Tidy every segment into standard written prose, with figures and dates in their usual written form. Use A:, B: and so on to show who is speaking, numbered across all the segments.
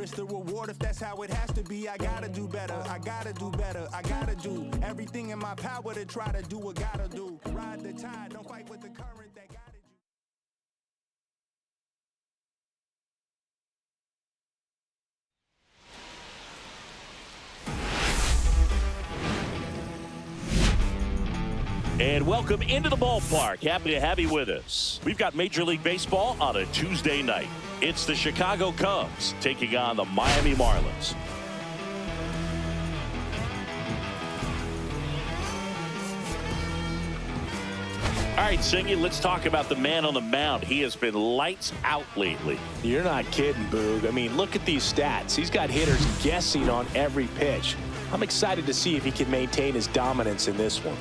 A: cherish the reward if that's how it has to be. I gotta do better, I gotta do better, I gotta do everything in my power to try to do what gotta do. Ride the tide, don't fight with the current that guided you.
B: And welcome into the ballpark. Happy to have you with us. We've got Major League Baseball on a Tuesday night. It's the Chicago Cubs taking on the Miami Marlins. All right, Singy, let's talk about the man on the mound. He has been lights out lately.
C: You're not kidding, Boog. I mean, look at these stats. He's got hitters guessing on every pitch. I'm excited to see if he can maintain his dominance in this one.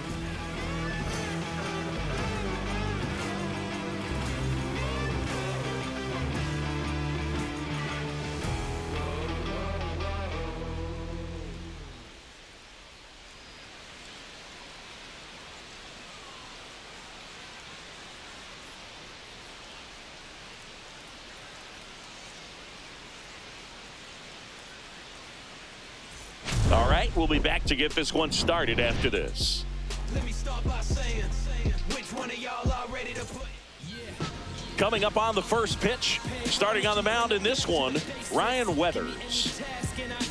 B: All right, we'll be back to get this one started after this.
D: Let me start by saying which one of y'all are ready to put?
B: Coming up on the first pitch, starting on the mound in this one, Ryan Weathers.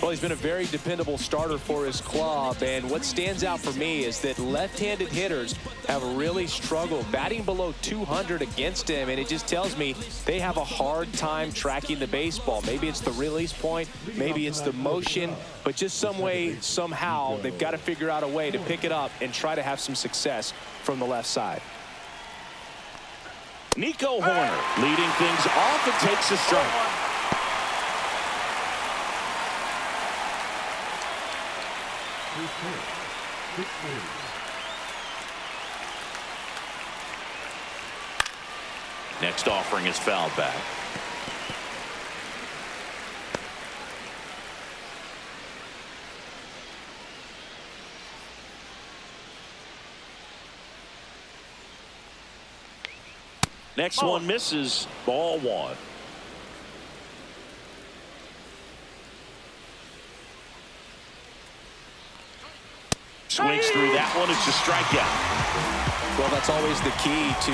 C: Well, he's been a very dependable starter for his club, and what stands out for me is that left-handed hitters have really struggled batting below 200 against him, and it just tells me they have a hard time tracking the baseball. Maybe it's the release point, maybe it's the motion, but just some way, somehow, they've got to figure out a way to pick it up and try to have some success from the left side.
B: Nico Hoerner leading things off and takes a strike. Next offering is fouled back. Next one misses. Ball one. Swings through that one. It's a strikeout.
C: Well, that's always the key to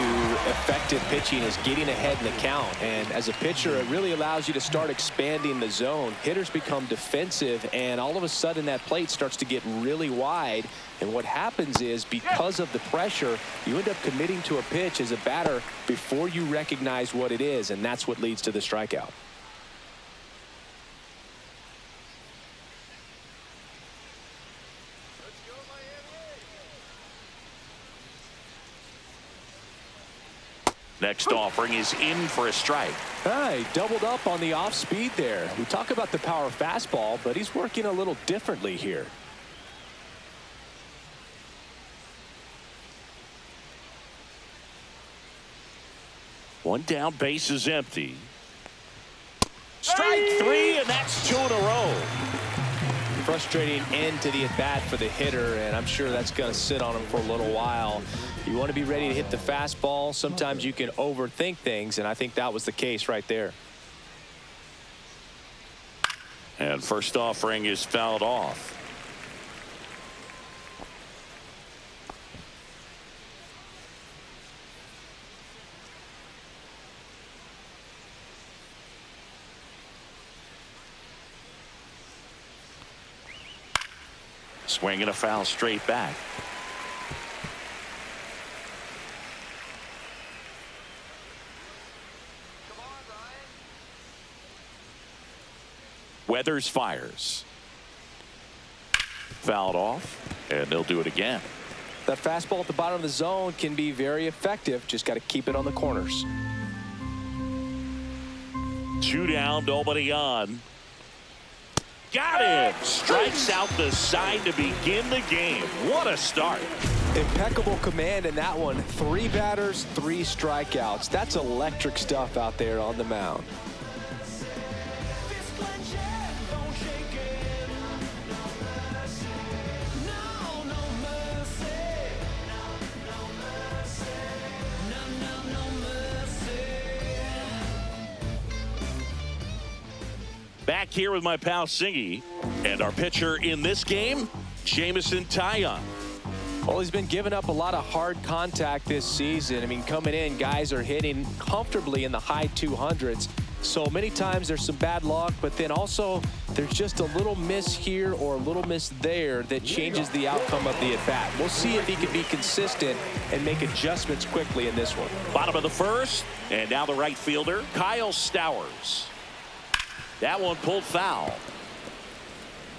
C: effective pitching, is getting ahead in the count. And as a pitcher, it really allows you to start expanding the zone. Hitters become defensive, and all of a sudden that plate starts to get really wide. And what happens is, because of the pressure, you end up committing to a pitch as a batter before you recognize what it is, and that's what leads to the strikeout.
B: Next offering is in for a strike.
C: He doubled up on the off speed there. We talk about the power fastball, but he's working a little differently here.
B: One down, base is empty. Strike three, and that's two in a row.
C: Frustrating end to the at-bat for the hitter, and I'm sure that's going to sit on him for a little while. You want to be ready to hit the fastball. Sometimes you can overthink things, and I think that was the case right there.
B: And first offering is fouled off. Swinging a foul straight back. Weathers fires. Fouled off, and they'll do it again.
C: That fastball at the bottom of the zone can be very effective. Just got to keep it on the corners.
B: Two down, nobody on. Got it! Strikes out the side to begin the game. What a start.
C: Impeccable command in that one. 3 batters, 3 strikeouts. That's electric stuff out there on the mound.
B: Back here with my pal Singy. And our pitcher in this game, Jamison Taillon.
C: Well, he's been giving up a lot of hard contact this season. I mean, coming in, guys are hitting comfortably in the high 200s. So many times there's some bad luck, but then also there's just a little miss here or a little miss there that changes the outcome of the at-bat. We'll see if he can be consistent and make adjustments quickly in this one.
B: Bottom of the first, and now the right fielder, Kyle Stowers. That one pulled foul.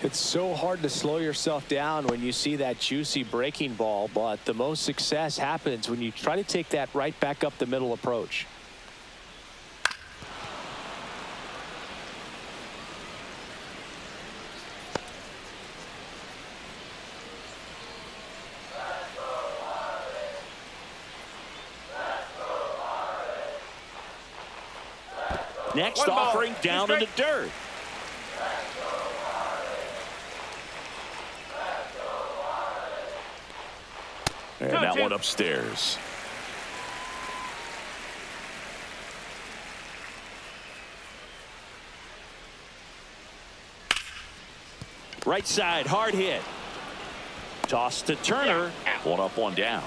C: It's so hard to slow yourself down when you see that juicy breaking ball, but the most success happens when you try to take that right back up the middle approach.
B: Next offering down in the dirt. And that one upstairs. Right side, hard hit. Toss to Turner. One up, one down.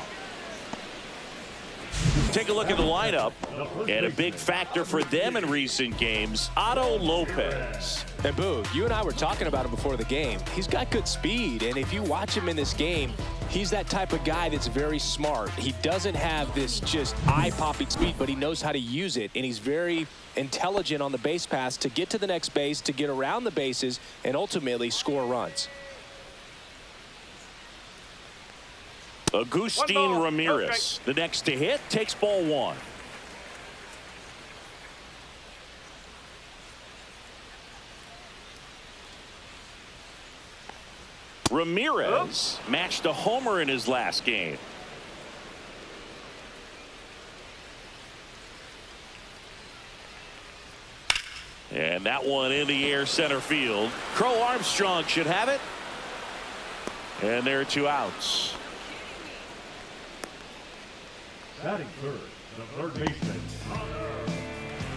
B: Take a look at the lineup, and a big factor for them in recent games, Otto Lopez.
C: And Boo, you and I were talking about him before the game. He's got good speed, and if you watch him in this game, he's that type of guy that's very smart. He doesn't have this just eye-popping speed, but he knows how to use it, and he's very intelligent on the base pass to get to the next base, to get around the bases, and ultimately score runs.
B: Agustin Ramirez, the next to hit, takes ball one. Ramirez matched a homer in his last game. And that one in the air center field. Crow Armstrong should have it. And there are two outs.
E: Batting third, the third baseman.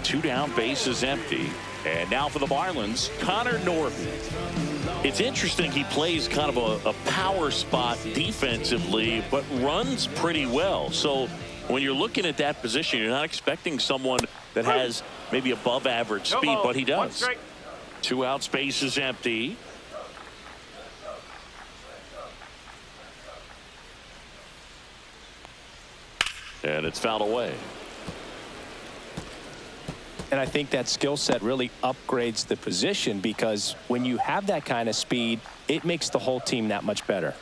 B: Two down, bases empty. And now for the Marlins, Connor Norby. It's interesting, he plays kind of a power spot defensively, but runs pretty well. So when you're looking at that position, you're not expecting someone that has maybe above average speed, but he does. Two outs, bases empty. And it's fouled away.
C: And I think that skill set really upgrades the position, because when you have that kind of speed, it makes the whole team that much better.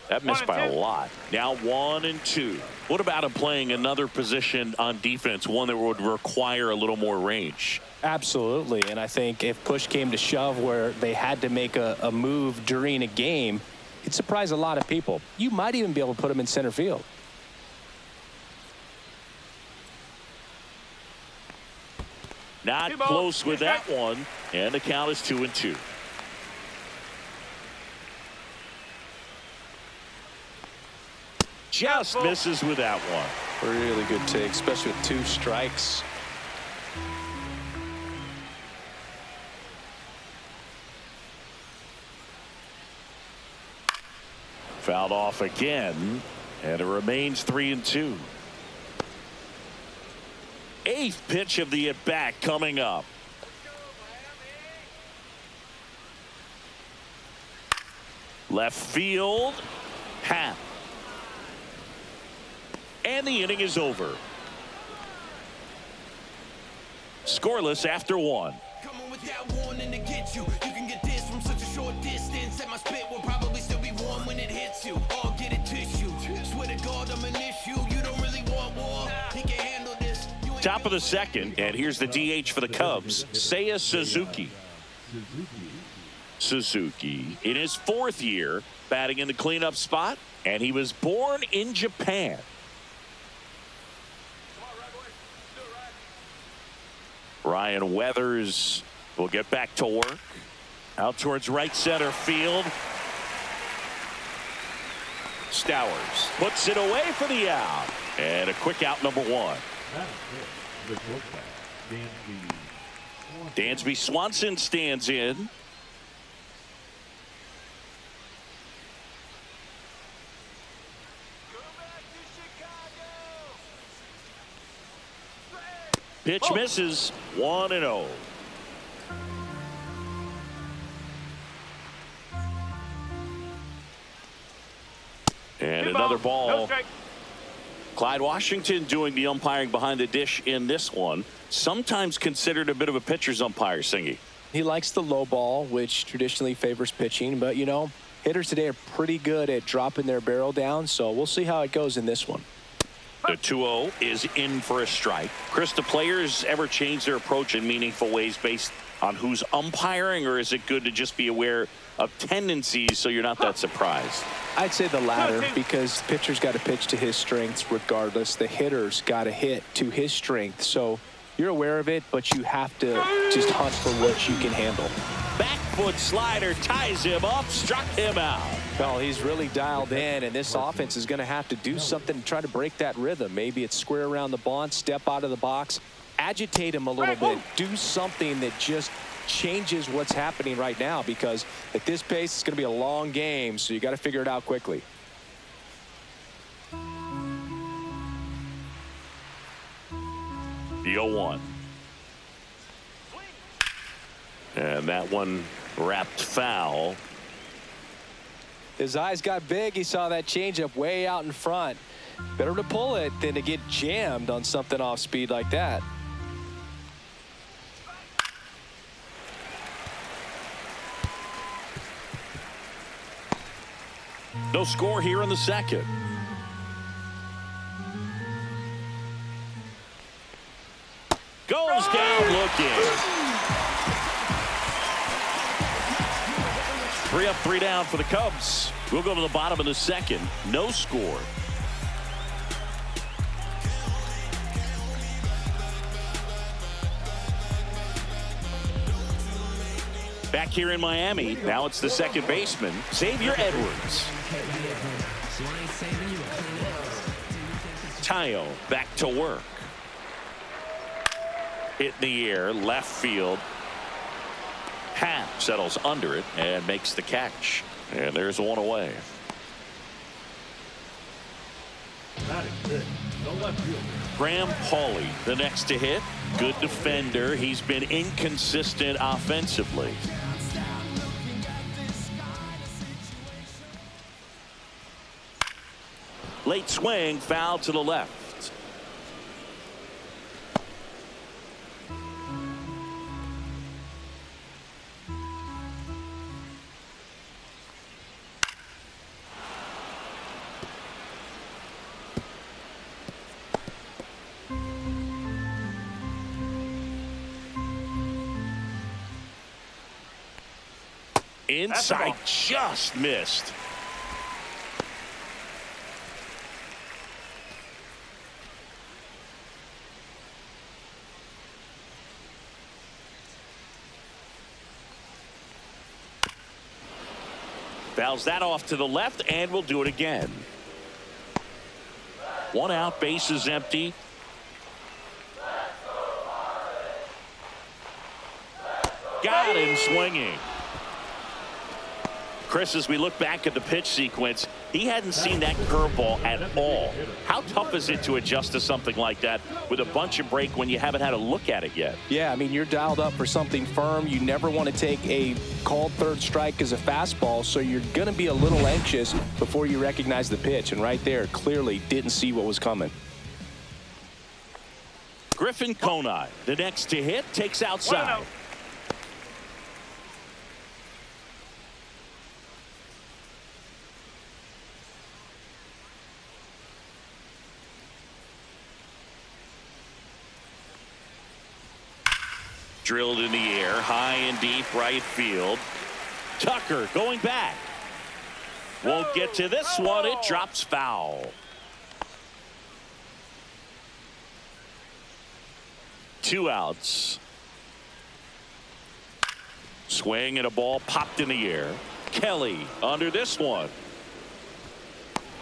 B: That missed by a lot. Now 1-2. What about him playing another position on defense, one that would require a little more range?
C: Absolutely. And I think if push came to shove where they had to make a move during a game, it'd surprise a lot of people. You might even be able to put him in center field.
B: Not close with that one, and the count is 2-2. Just misses with that one.
C: Really good take, especially with two strikes.
B: Fouled off again, and it remains 3-2. Eighth pitch of the at-bat coming up. Left field, Happ. And the inning is over. Scoreless after one.
D: Coming with that warning to get you. You can get this from such a short distance, and my spit will probably still be warm when it hits you. Or get a tissue. Swear to God, I'm an issue. You don't really want war. He can handle this.
B: Top of the second, and here's the DH for the Cubs, Seiya Suzuki. Suzuki in his fourth year batting in the cleanup spot, and he was born in Japan. Ryan Weathers will get back to work. Out towards right center field. Stowers puts it away for the out. And a quick out, number one.
E: The quarterback,
B: Dansby Swanson stands in. Pitch misses. 1-0. And another ball. Clyde Washington doing the umpiring behind the dish in this one. Sometimes considered a bit of a pitcher's umpire, Singy.
C: He likes the low ball, which traditionally favors pitching. But, you know, hitters today are pretty good at dropping their barrel down. So we'll see how it goes in this one.
B: The 2-0 is in for a strike. Chris, do players ever change their approach in meaningful ways based on who's umpiring, or is it good to just be aware of tendencies so you're not that surprised?
C: I'd say the latter, because the pitcher's got to pitch to his strengths regardless. The hitter's got to hit to his strength. So you're aware of it, but you have to just hunt for what you can handle.
B: Back foot slider ties him up, struck him out.
C: Well, he's really dialed in, and this offense is going to have to do something to try to break that rhythm. Maybe it's square around the bunt, step out of the box, agitate him a little bit, do something that just changes what's happening right now, because at this pace it's going to be a long game, so you got to figure it out quickly.
B: The 0-1. And that one wrapped foul.
C: His eyes got big. He saw that changeup way out in front. Better to pull it than to get jammed on something off speed like that.
B: No score here in the second. Goes down looking. 3 up, 3 down for the Cubs. We'll go to the bottom of the second. No score. Back here in Miami, now it's the second baseman, Xavier Edwards. Tayo back to work. Hit in the air, left field. Happ settles under it and makes the catch. And there's one away.
E: Batting fifth, the left fielder.
B: Graham Pauley, the next to hit. Good defender. He's been inconsistent offensively. Late swing, foul to the left. Inside, just missed. Fouls that off to the left, and we'll do it again. 1 out, base is empty. Got him swinging. Chris, as we look back at the pitch sequence, he hadn't seen that curveball at all. How tough is it to adjust to something like that with a bunch of break when you haven't had a look at it yet?
C: Yeah, I mean, you're dialed up for something firm. You never want to take a called third strike as a fastball, so you're going to be a little anxious before you recognize the pitch. And right there, clearly didn't see what was coming.
B: Griffin Conine, the next to hit, takes outside. Drilled in the air, high and deep right field. Tucker going back. Won't get to this one. It drops foul. 2 outs. Swing and a ball popped in the air. Kelly under this one.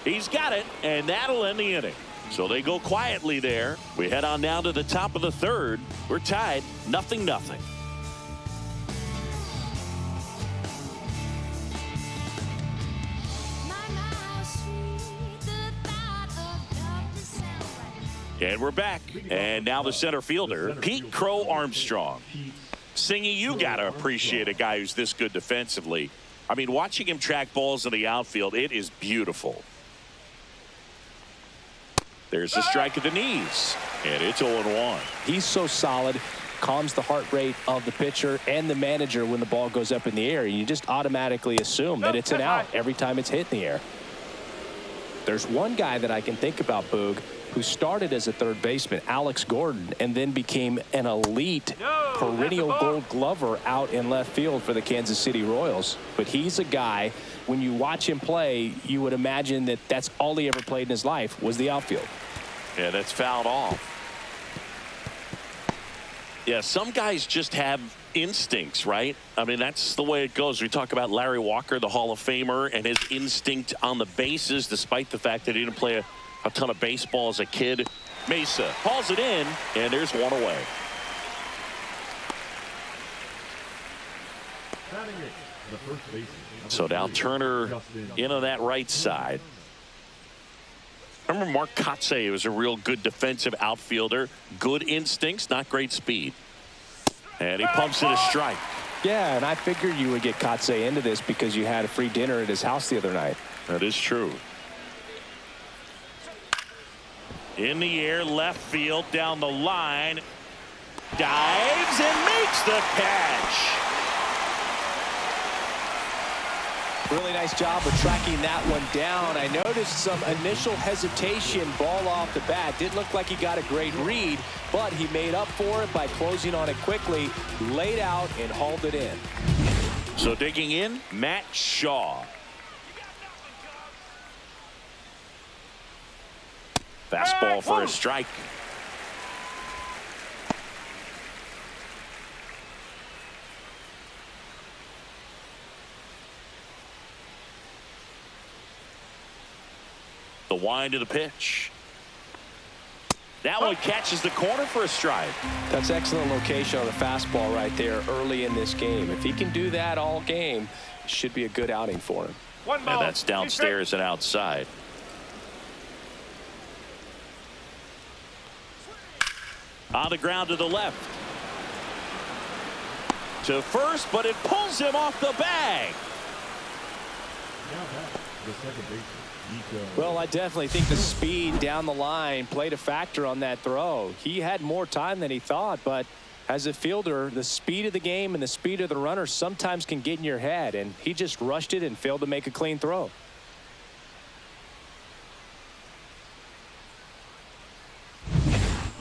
B: He's got it, and that'll end the inning. So they go quietly there. We head on down to the top of the third. We're tied 0-0. And we're back. And now the center fielder, Pete Crow Armstrong. Singy, you got to appreciate a guy who's this good defensively. I mean, watching him track balls in the outfield, it is beautiful. There's a strike at the knees, and it's 0-1.
C: He's so solid, calms the heart rate of the pitcher and the manager when the ball goes up in the air. You just automatically assume that it's an out every time it's hit in the air. There's one guy that I can think about, Boog, who started as a third baseman, Alex Gordon, and then became an elite perennial Gold Glover out in left field for the Kansas City Royals. But he's a guy, when you watch him play, you would imagine that that's all he ever played in his life was the outfield.
B: Yeah, that's fouled off. Yeah, some guys just have instincts, right? I mean, that's the way it goes. We talk about Larry Walker, the Hall of Famer, and his instinct on the bases, despite the fact that he didn't play a ton of baseball as a kid. Mesa hauls it in, and there's one away. So now Turner in on that right side. Remember Mark Kotsay was a real good defensive outfielder. Good instincts, not great speed. And he pumps it a strike.
C: Yeah, and I figured you would get Kotsay into this because you had a free dinner at his house the other night.
B: That is true. In the air, left field, down the line. Dives and makes the catch.
C: Really nice job of tracking that one down. I noticed some initial hesitation, ball off the bat. Didn't look like he got a great read, but he made up for it by closing on it quickly, laid out, and hauled it in.
B: So digging in, Matt Shaw. Fastball for a strike. The wind of the pitch. That one catches the corner for a strike.
C: That's excellent location on the fastball right there early in this game. If he can do that all game, it should be a good outing for him.
B: And that's downstairs and outside. On the ground to the left. To first, but it pulls him off the bag.
C: Well, I definitely think the speed down the line played a factor on that throw. He had more time than he thought, but as a fielder, the speed of the game and the speed of the runner sometimes can get in your head, and he just rushed it and failed to make a clean throw.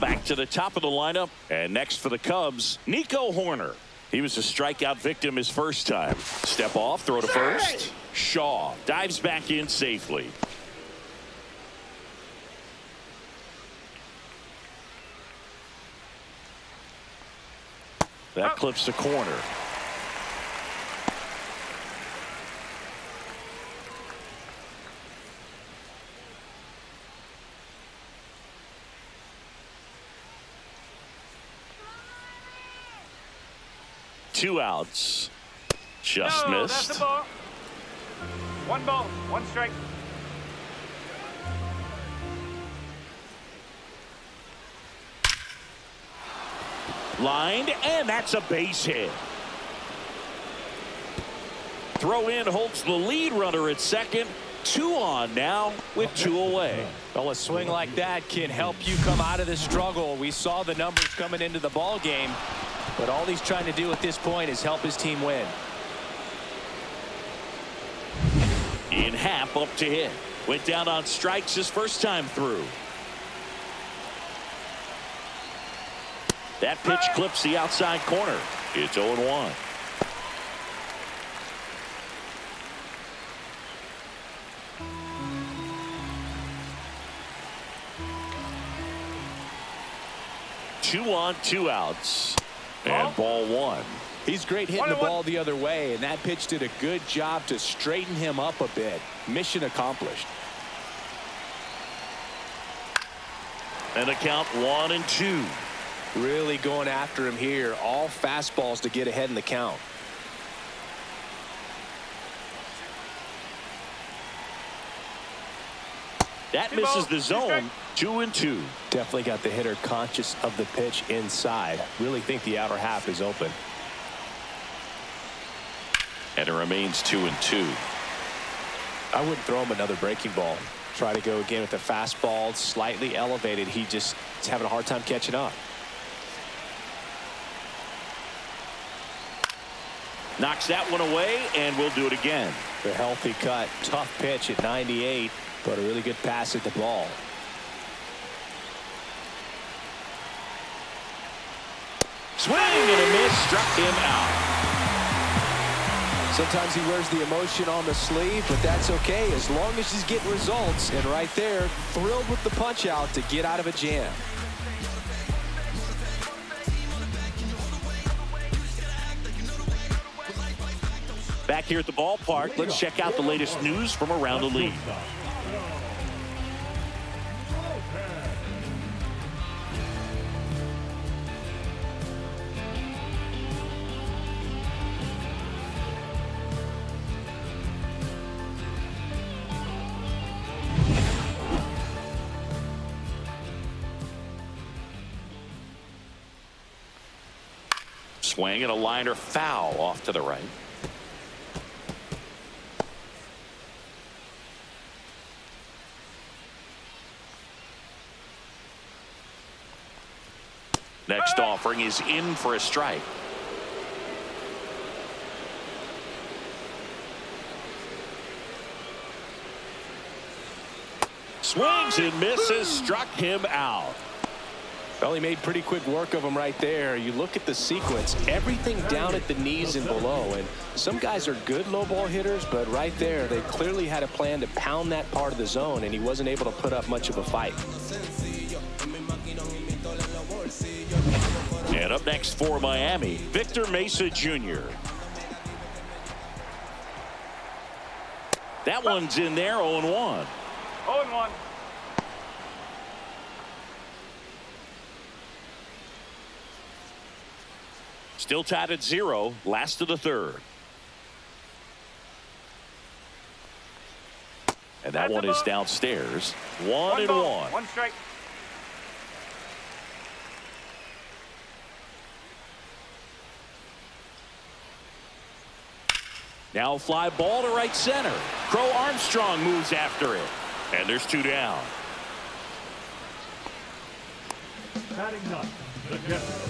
B: Back to the top of the lineup, and next for the Cubs, Nico Horner. He was a strikeout victim his first time. Step off, throw to first. Shaw dives back in safely. That clips the corner. Two outs. Just missed.
E: That's the ball. One ball, one strike.
B: Lined, and that's a base hit. Throw in holds the lead runner at second. 2 on now with 2 away.
C: Well, a swing like that can help you come out of the struggle. We saw the numbers coming into the ball game, but all he's trying to do at this point is help his team win.
B: In half up to hit. Went down on strikes his first time through. That pitch clips the outside corner. It's 0-1. Two on, 2 outs. And ball 1.
C: He's great hitting the ball the other way, and that pitch did a good job to straighten him up a bit. Mission accomplished.
B: And the count 1-2.
C: Really going after him here. All fastballs to get ahead in the count.
B: That misses the zone. 2-2.
C: Definitely got the hitter conscious of the pitch inside. Really think the outer half is open.
B: And it remains 2-2.
C: I wouldn't throw him another breaking ball. Try to go again with the fastball slightly elevated. He just is having a hard time catching up.
B: Knocks that one away, and we'll do it again.
C: The healthy cut. Tough pitch at 98, but a really good pass at the ball.
B: Swing and a miss. Struck him out.
C: Sometimes he wears the emotion on the sleeve, but that's okay as long as he's getting results. And right there, thrilled with the punch out to get out of a jam.
B: Back here at the ballpark, let's check out the latest news from around the league. Swing and a liner foul off to the right. Next offering is in for a strike. Swings and misses. Struck him out.
C: Well, he made pretty quick work of him right there. You look at the sequence, everything down at the knees and below. And some guys are good low ball hitters, but right there, they clearly had a plan to pound that part of the zone, and he wasn't able to put up much of a fight.
B: And up next for Miami, Victor Mesa Jr. That one's in there, 0-1.
E: 0-1.
B: Still tied at 0, last of the third. And that one is downstairs. 1-1.
E: 1 strike.
B: Now fly ball to right center. Crow Armstrong moves after it. And there's 2 down.
F: Batting up, the catcher,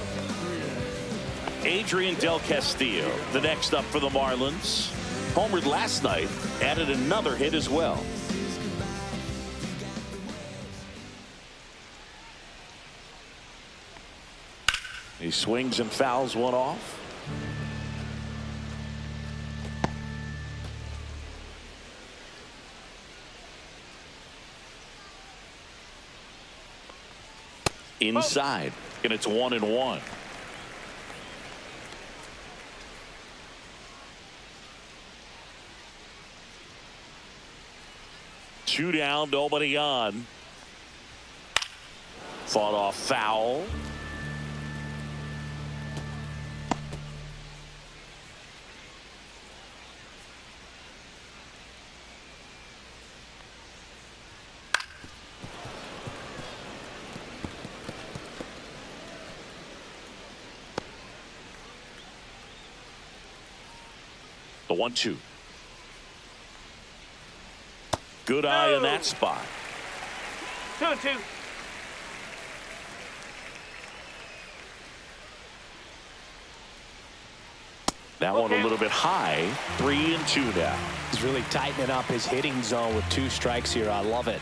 B: Adrian Del Castillo, the next up for the Marlins. Homered last night, added another hit as well. He swings and fouls one off. Inside, and it's 1-1. Two down, nobody on. Fought off foul. The 1-2. Good eye in that spot.
E: 2-2.
B: That one a little bit high. 3-2 now.
C: He's really tightening up his hitting zone with 2 strikes here. I love it.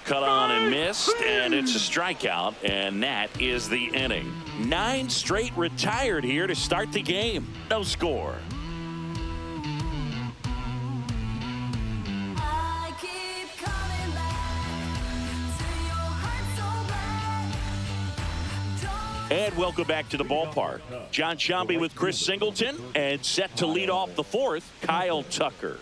B: Cut on and missed, and it's a strikeout, and that is the inning. 9 straight retired here to start the game. No score. And welcome back to the ballpark. John Sciambi with Chris Singleton, and set to lead off the 4th, Kyle Tucker.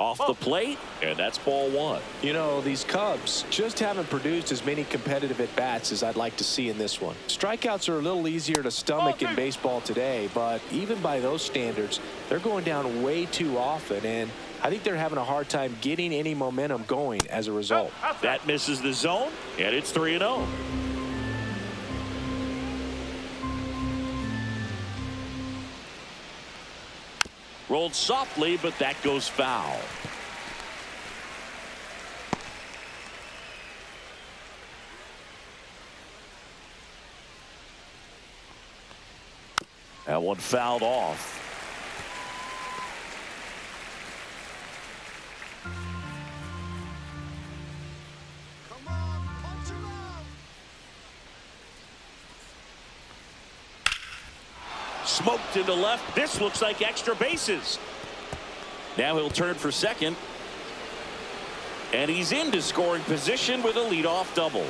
B: Off the plate, and that's ball one.
C: You know, these Cubs just haven't produced as many competitive at-bats as I'd like to see in this one. Strikeouts are a little easier to stomach in baseball today, but even by those standards, they're going down way too often, and I think they're having a hard time getting any momentum going as a result.
B: That misses the zone, and it's 3-0. Rolled softly, but that goes foul. That one fouled off. Smoked into left. This looks like extra bases. Now he'll turn for second. And he's into scoring position with a leadoff double.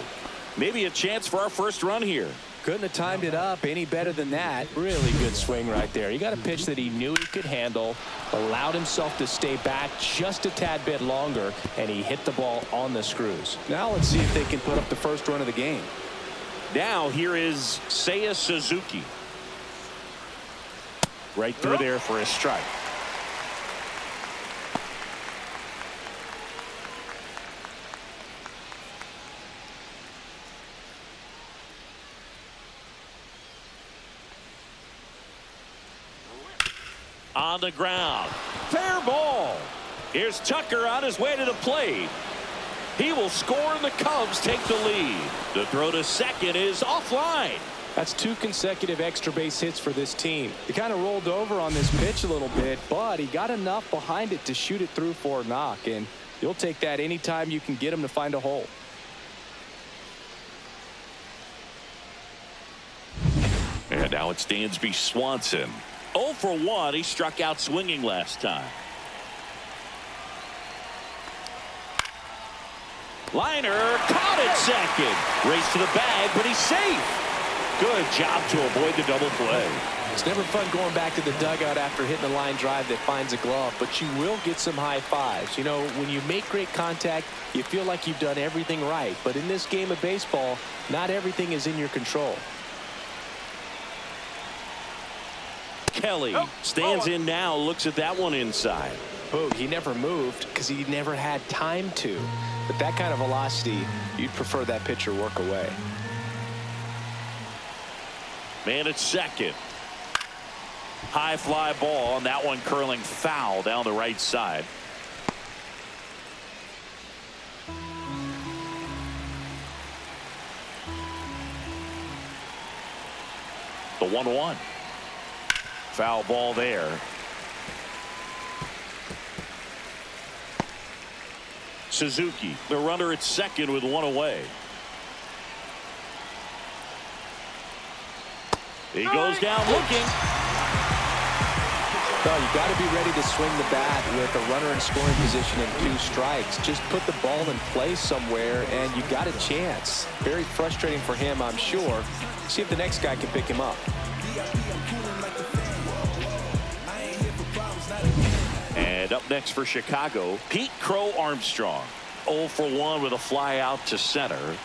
B: Maybe a chance for our first run here.
C: Couldn't have timed it up any better than that. Really good swing right there. He got a pitch that he knew he could handle, allowed himself to stay back just a tad bit longer, and he hit the ball on the screws. Now let's see if they can put up the first run of the game.
B: Now here is Seiya Suzuki. Right through there for a strike. On the ground. Fair ball. Here's Tucker on his way to the plate. He will score and the Cubs take the lead. The throw to second is offline.
C: That's 2 consecutive extra base hits for this team. He kind of rolled over on this pitch a little bit, but he got enough behind it to shoot it through for a knock, and you'll take that anytime you can get him to find a hole.
B: And now it's Dansby Swanson. 0 for 1. He struck out swinging last time. Liner caught at second. Race to the bag, but he's safe. Good job to avoid the double play.
C: It's never fun going back to the dugout after hitting a line drive that finds a glove, but you will get some high fives. You know, when you make great contact, you feel like you've done everything right. But in this game of baseball, not everything is in your control.
B: Kelly stands in now, looks at that one inside.
C: Oh, he never moved because he never had time to. But that kind of velocity, you'd prefer that pitcher work away.
B: Man at second. High fly ball, and that one curling foul down the right side. The 1-1. Foul ball there. Suzuki, the runner at second with one away. He goes down looking.
C: No, you got to be ready to swing the bat with a runner in scoring position and 2 strikes. Just put the ball in play somewhere, and you got a chance. Very frustrating for him, I'm sure. See if the next guy can pick him up.
B: And up next for Chicago, Pete Crow Armstrong. 0 for 1 with a fly out to center.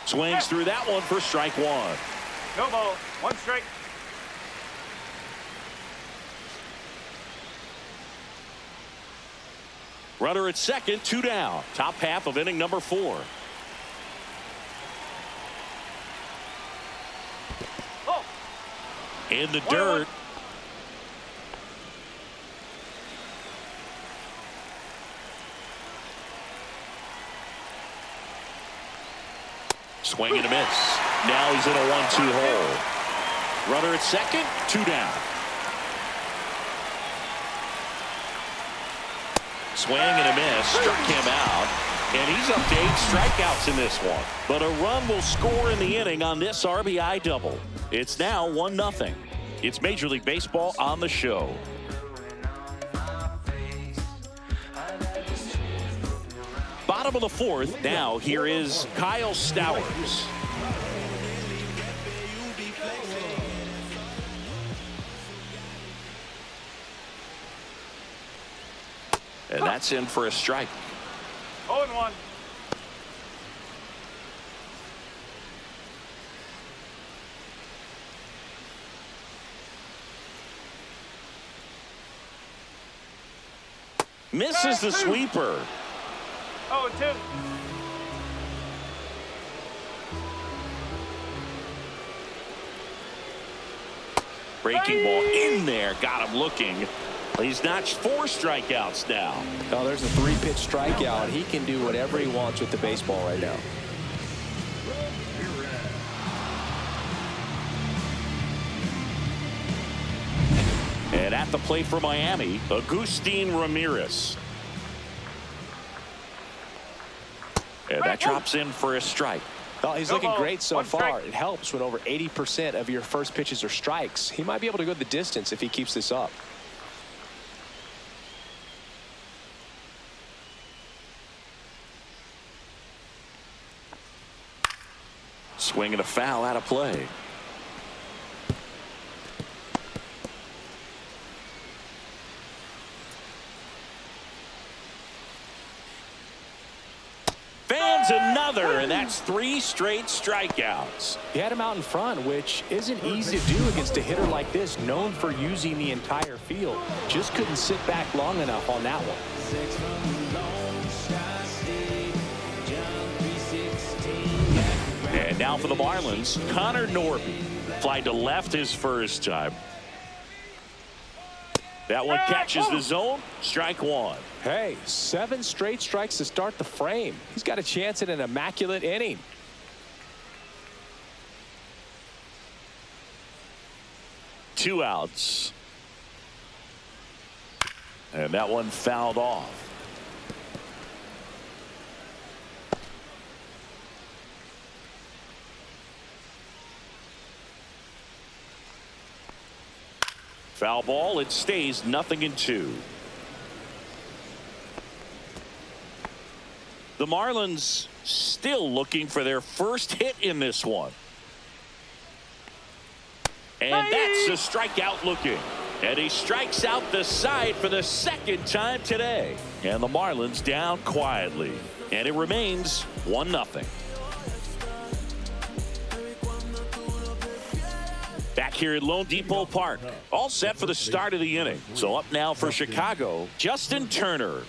B: Swings through that one for strike 1.
E: No ball. 1 strike.
B: Runner at second, 2 down. Top half of inning number 4.
E: Oh.
B: In the dirt. Swing and a miss. Now he's in a 1-2 hole. Runner at second, 2 down. Swing and a miss, struck him out, and he's up to 8 strikeouts in this one. But a run will score in the inning on this RBI double. It's now 1-0. It's Major League Baseball on the show. Bottom of the 4th. Now here is Kyle Stowers. And that's in for a strike.
E: 0-1.
B: Misses the sweeper.
E: 0-2.
B: Breaking ball in there. Got him looking. He's notched 4 strikeouts now.
C: Oh, there's a 3-pitch strikeout. He can do whatever he wants with the baseball right now.
B: And at the plate for Miami, Agustin Ramirez. And that drops in for a strike.
C: Oh, he's looking great so far. It helps when over 80% of your first pitches are strikes. He might be able to go the distance if he keeps this up.
B: Swing and a foul out of play. Fans another, and that's 3 straight strikeouts.
C: He had him out in front, which isn't easy to do against a hitter like this, known for using the entire field. Just couldn't sit back long enough on that one.
B: And now for the Marlins, Connor Norton. Fly to left his first time. That one catches the zone. Strike 1.
C: Hey, 7 straight strikes to start the frame. He's got a chance at an immaculate inning.
B: Two outs. And that one fouled off. Foul ball. It stays 0-2. The Marlins still looking for their first hit in this one. And that's a strikeout looking. And he strikes out the side for the second time today. And the Marlins down quietly. And it remains 1-0. Back here at Lone Depot Park. All set for the start of the inning. So up now for Chicago, Justin Turner.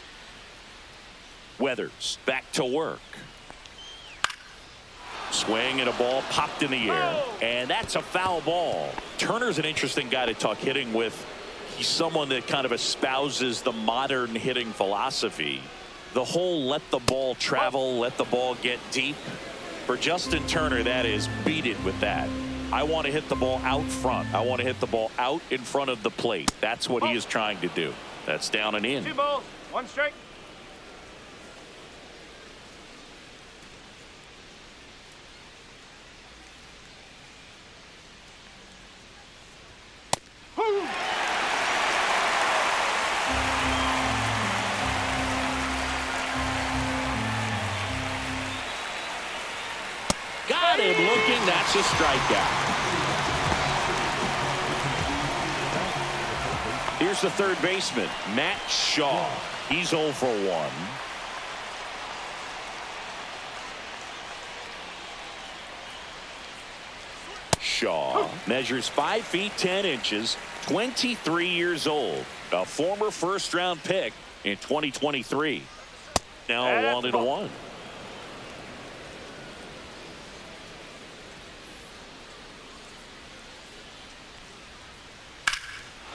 B: Weathers back to work. Swing and a ball popped in the air. And that's a foul ball. Turner's an interesting guy to talk hitting with. He's someone that kind of espouses the modern hitting philosophy. The whole let the ball travel, let the ball get deep. For Justin Turner, that is beat it with that. I want to hit the ball out front. I want to hit the ball out in front of the plate. That's what he is trying to do. That's down and in.
E: 2 balls, 1 strike.
B: Got him looking. That's a strikeout. Here's the third baseman, Matt Shaw. He's 0 for 1. Shaw measures 5 feet 10 inches, 23 years old, a former first-round pick in 2023. Now 1-1.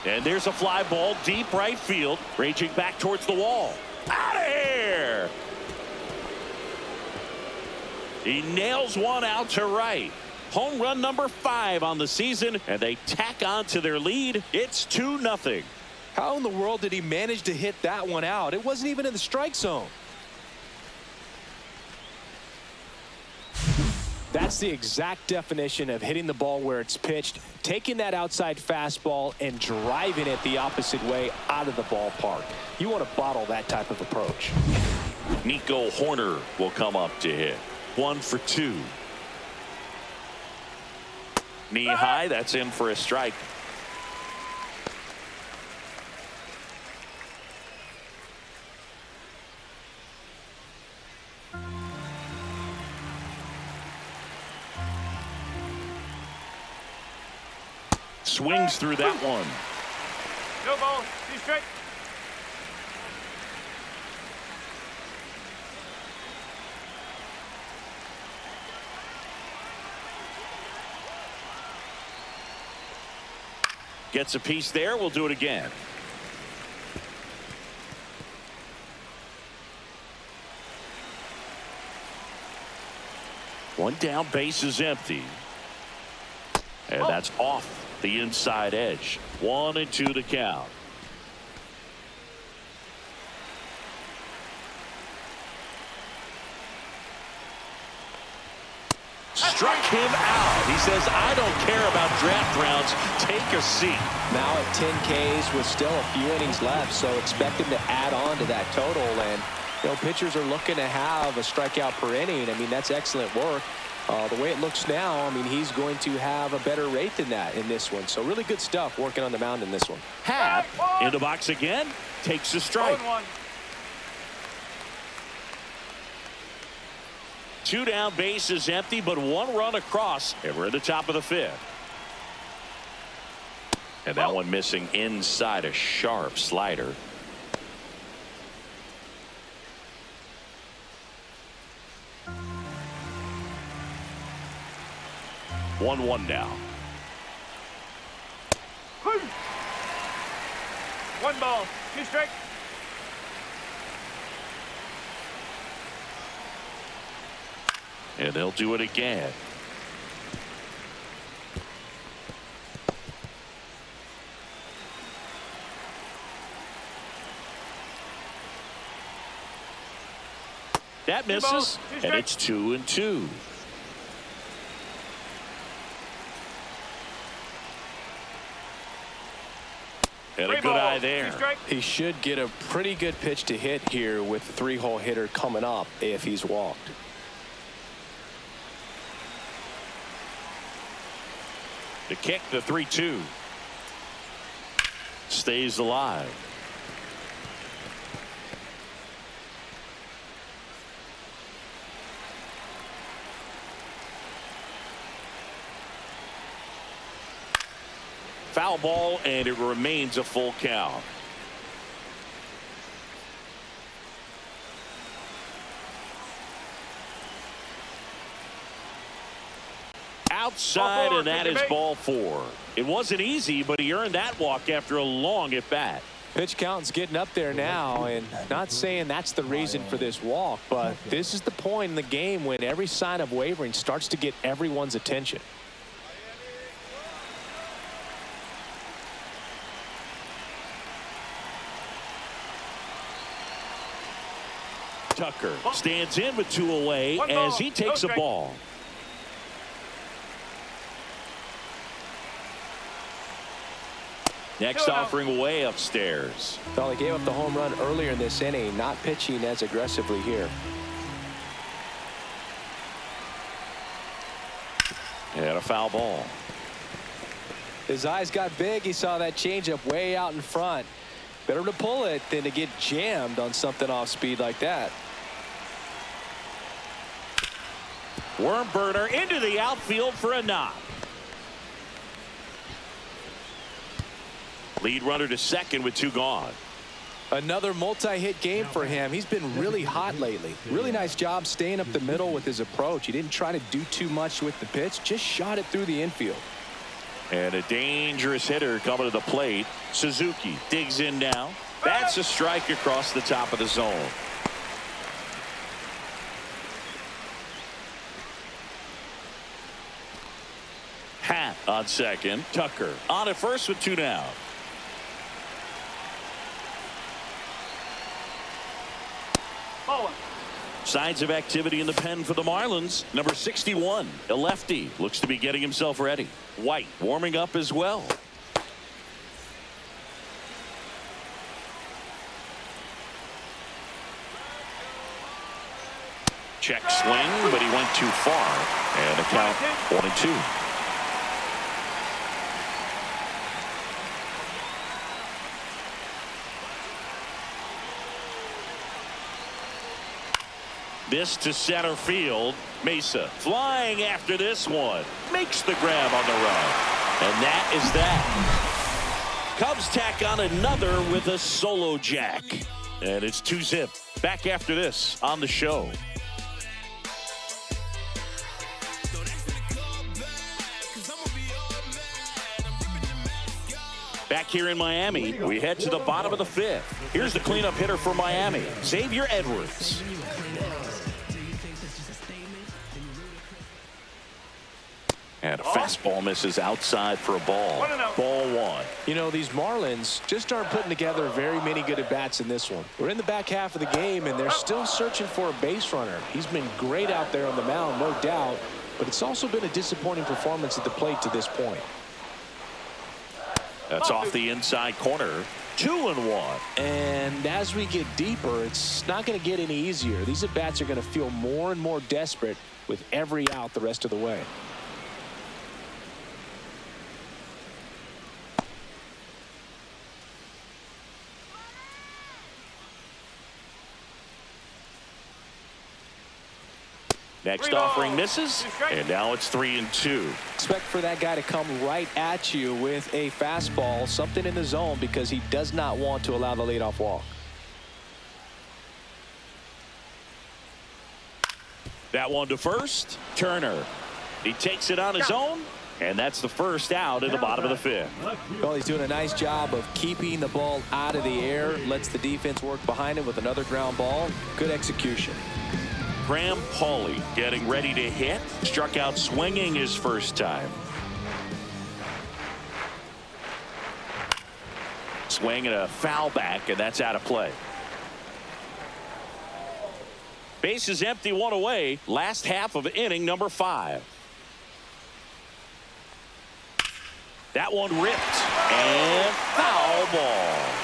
B: And there's a fly ball deep right field, raging back towards the wall. Out of here! He nails one out to right. Home run number 5 on the season, and they tack on to their lead. It's 2-0.
C: How in the world did he manage to hit that one out? It wasn't even in the strike zone. That's the exact definition of hitting the ball where it's pitched, taking that outside fastball and driving it the opposite way out of the ballpark. You want to bottle that type of approach.
B: Nico Horner will come up to hit. 1 for 2. Knee high, that's in for a strike. Swings through that one.
E: No ball. 2 straight.
B: Gets a piece there. We'll do it again. One down, base is empty. And that's off the inside edge. 1-2 to count. Struck him out. He says, I don't care about draft rounds. Take a seat.
C: Now at 10 Ks with still a few innings left, so expect him to add on to that total. And, you know, pitchers are looking to have a strikeout per inning. I mean, that's excellent work. The way it looks now, I mean, he's going to have a better rate than that in this one. So really good stuff working on the mound in this one.
B: Happ in the box again. Takes a strike.
E: 0-1.
B: 2 down, base is empty, but 1 run across, and we're at the top of the 5th. And that one missing inside, a sharp slider. One now.
E: 1 ball. 2 straight.
B: And they'll do it again. That misses, and it's 2-2. And a good eye there.
C: He should get a pretty good pitch to hit here with the 3-hole hitter coming up if he's walked.
B: The kick, the 3-2. Stays alive. Foul ball, and it remains a full count. Outside, and that is ball 4. It wasn't easy, but he earned that walk after a long at bat.
C: Pitch count's getting up there now, and not saying that's the reason for this walk, but this is the point in the game when every sign of wavering starts to get everyone's attention.
B: Tucker stands in with 2 away as he takes a ball. Next offering way upstairs.
C: Well, he gave up the home run earlier in this inning, not pitching as aggressively here.
B: And a foul ball.
C: His eyes got big. He saw that changeup way out in front. Better to pull it than to get jammed on something off speed like that.
B: Worm burner into the outfield for a knock. Lead runner to second with 2 gone.
C: Another multi-hit game for him. He's been really hot lately. Really nice job staying up the middle with his approach. He didn't try to do too much with the pitch, just shot it through the infield.
B: And a dangerous hitter coming to the plate. Suzuki digs in now. That's a strike across the top of the zone. Happ on second. Tucker on at first with 2 down. Signs of activity in the pen for the Marlins. Number 61, a lefty, looks to be getting himself ready. White warming up as well. Check swing, but he went too far. And the count 1-2. This to center field. Mesa flying after this one. Makes the grab on the run. And that is that. Cubs tack on another with a solo jack. And it's 2-zip. Back after this on the show. Back here in Miami, we head to the bottom of the 5th. Here's the cleanup hitter for Miami, Xavier Edwards. And a fastball misses outside for a ball. Ball 1.
C: You know, these Marlins just aren't putting together very many good at-bats in this one. We're in the back half of the game, and they're still searching for a base runner. He's been great out there on the mound, no doubt, but it's also been a disappointing performance at the plate to this point.
B: That's off the inside corner. 2-1.
C: And as we get deeper, it's not going to get any easier. These at-bats are going to feel more and more desperate with every out the rest of the way.
B: Next offering misses, and now it's 3-2.
C: Expect for that guy to come right at you with a fastball, something in the zone, because he does not want to allow the leadoff walk.
B: That one to first. Turner. He takes it on his own, and that's the first out in the bottom of the 5th.
C: Well, he's doing a nice job of keeping the ball out of the air, lets the defense work behind him with another ground ball. Good execution.
B: Graham Pauley getting ready to hit. Struck out swinging his first time. Swing and a foul back, and that's out of play. Base is empty, 1 away. Last half of inning number 5. That one ripped. And foul ball.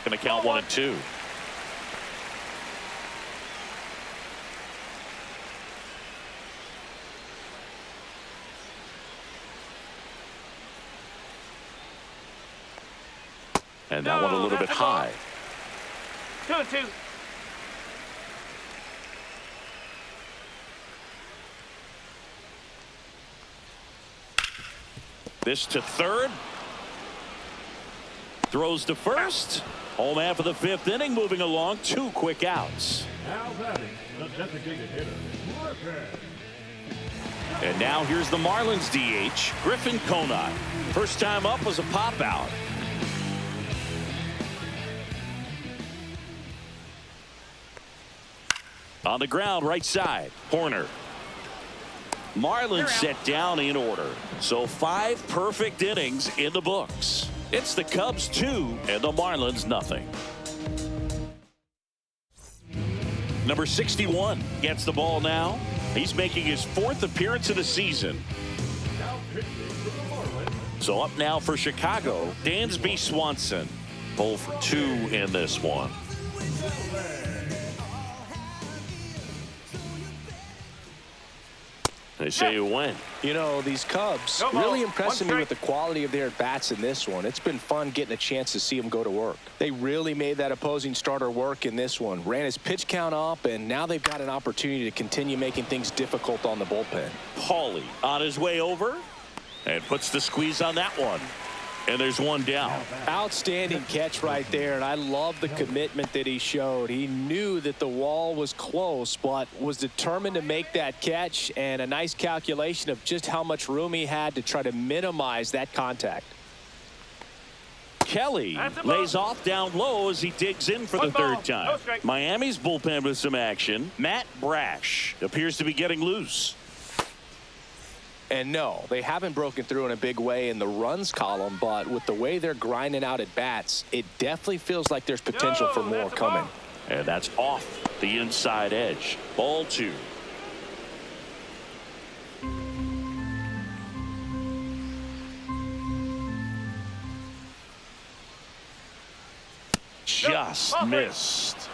B: Going to count 1 and 2. And that one a little bit high.
E: 2-2.
B: This to third. Throws to first. Home half of the 5th inning, moving along. 2 quick outs.
F: Now batting, the designated hitter, Griffin.
B: And now here's the Marlins DH, Griffin Conine. First time up was a pop out. On the ground, right side, Horner. Marlins set down in order. So 5 perfect innings in the books. It's the Cubs 2 and the Marlins nothing. Number 61 gets the ball now. He's making his 4th appearance of the season. So up now for Chicago, Dansby Swanson. 0 for 2 in this one. They say you win.
C: You know, these Cubs really impressing me with the quality of their bats in this one. It's been fun getting a chance to see them go to work. They really made that opposing starter work in this one. Ran his pitch count up, and now they've got an opportunity to continue making things difficult on the bullpen.
B: Paulie on his way over and puts the squeeze on that one. And there's one down.
C: Outstanding catch right there, and I love the commitment that he showed. He knew that the wall was close, but was determined to make that catch, and a nice calculation of just how much room he had to try to minimize that contact.
B: Kelly lays off down low as he digs in for the 3rd time. Miami's bullpen with some action. Matt Brash appears to be getting loose.
C: And no, they haven't broken through in a big way in the runs column, but with the way they're grinding out at bats, it definitely feels like there's potential for more coming.
B: And that's off the inside edge. Ball 2. Just missed.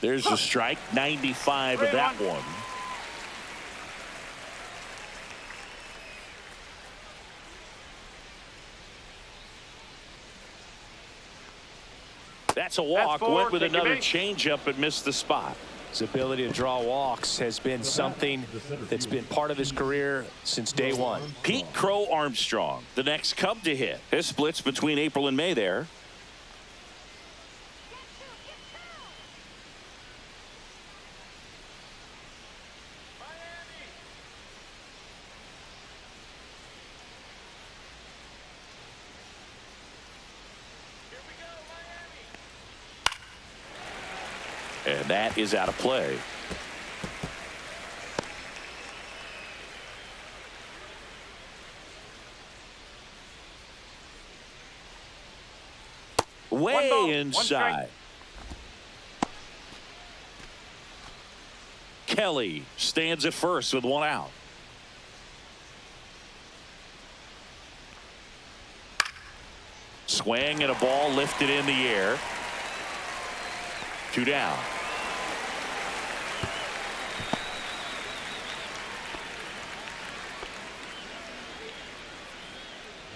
B: There's a strike, 95 of that one. That's a walk. Went with another changeup and missed the spot.
C: His ability to draw walks has been something that's been part of his career since day one.
B: Pete Crow Armstrong, the next Cub to hit. His splits between April and May there. And that is out of play. Way inside. Kelly stands at first with one out. Swing and a ball lifted in the air. 2 down.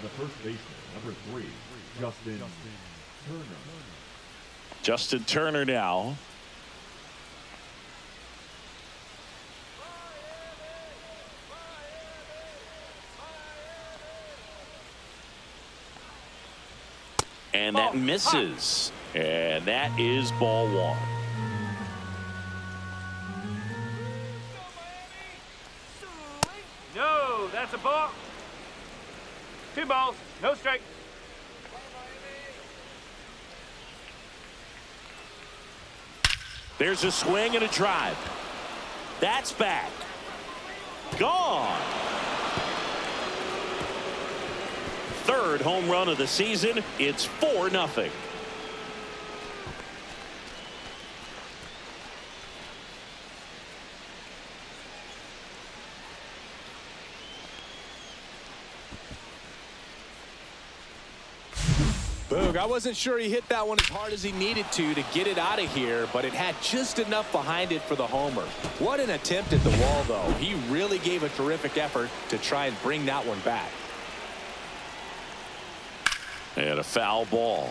F: The first baseman, number 3, Justin Turner.
B: Justin Turner now. And that misses. And that is ball 1.
E: No, that's a ball. 2 balls, no strike.
B: There's a swing and a drive. That's back. Gone. Third home run of the season. It's 4-0.
C: Boog, I wasn't sure he hit that one as hard as he needed to get it out of here, but it had just enough behind it for the homer. What an attempt at the wall, though. He really gave a terrific effort to try and bring that one back.
B: And a foul ball.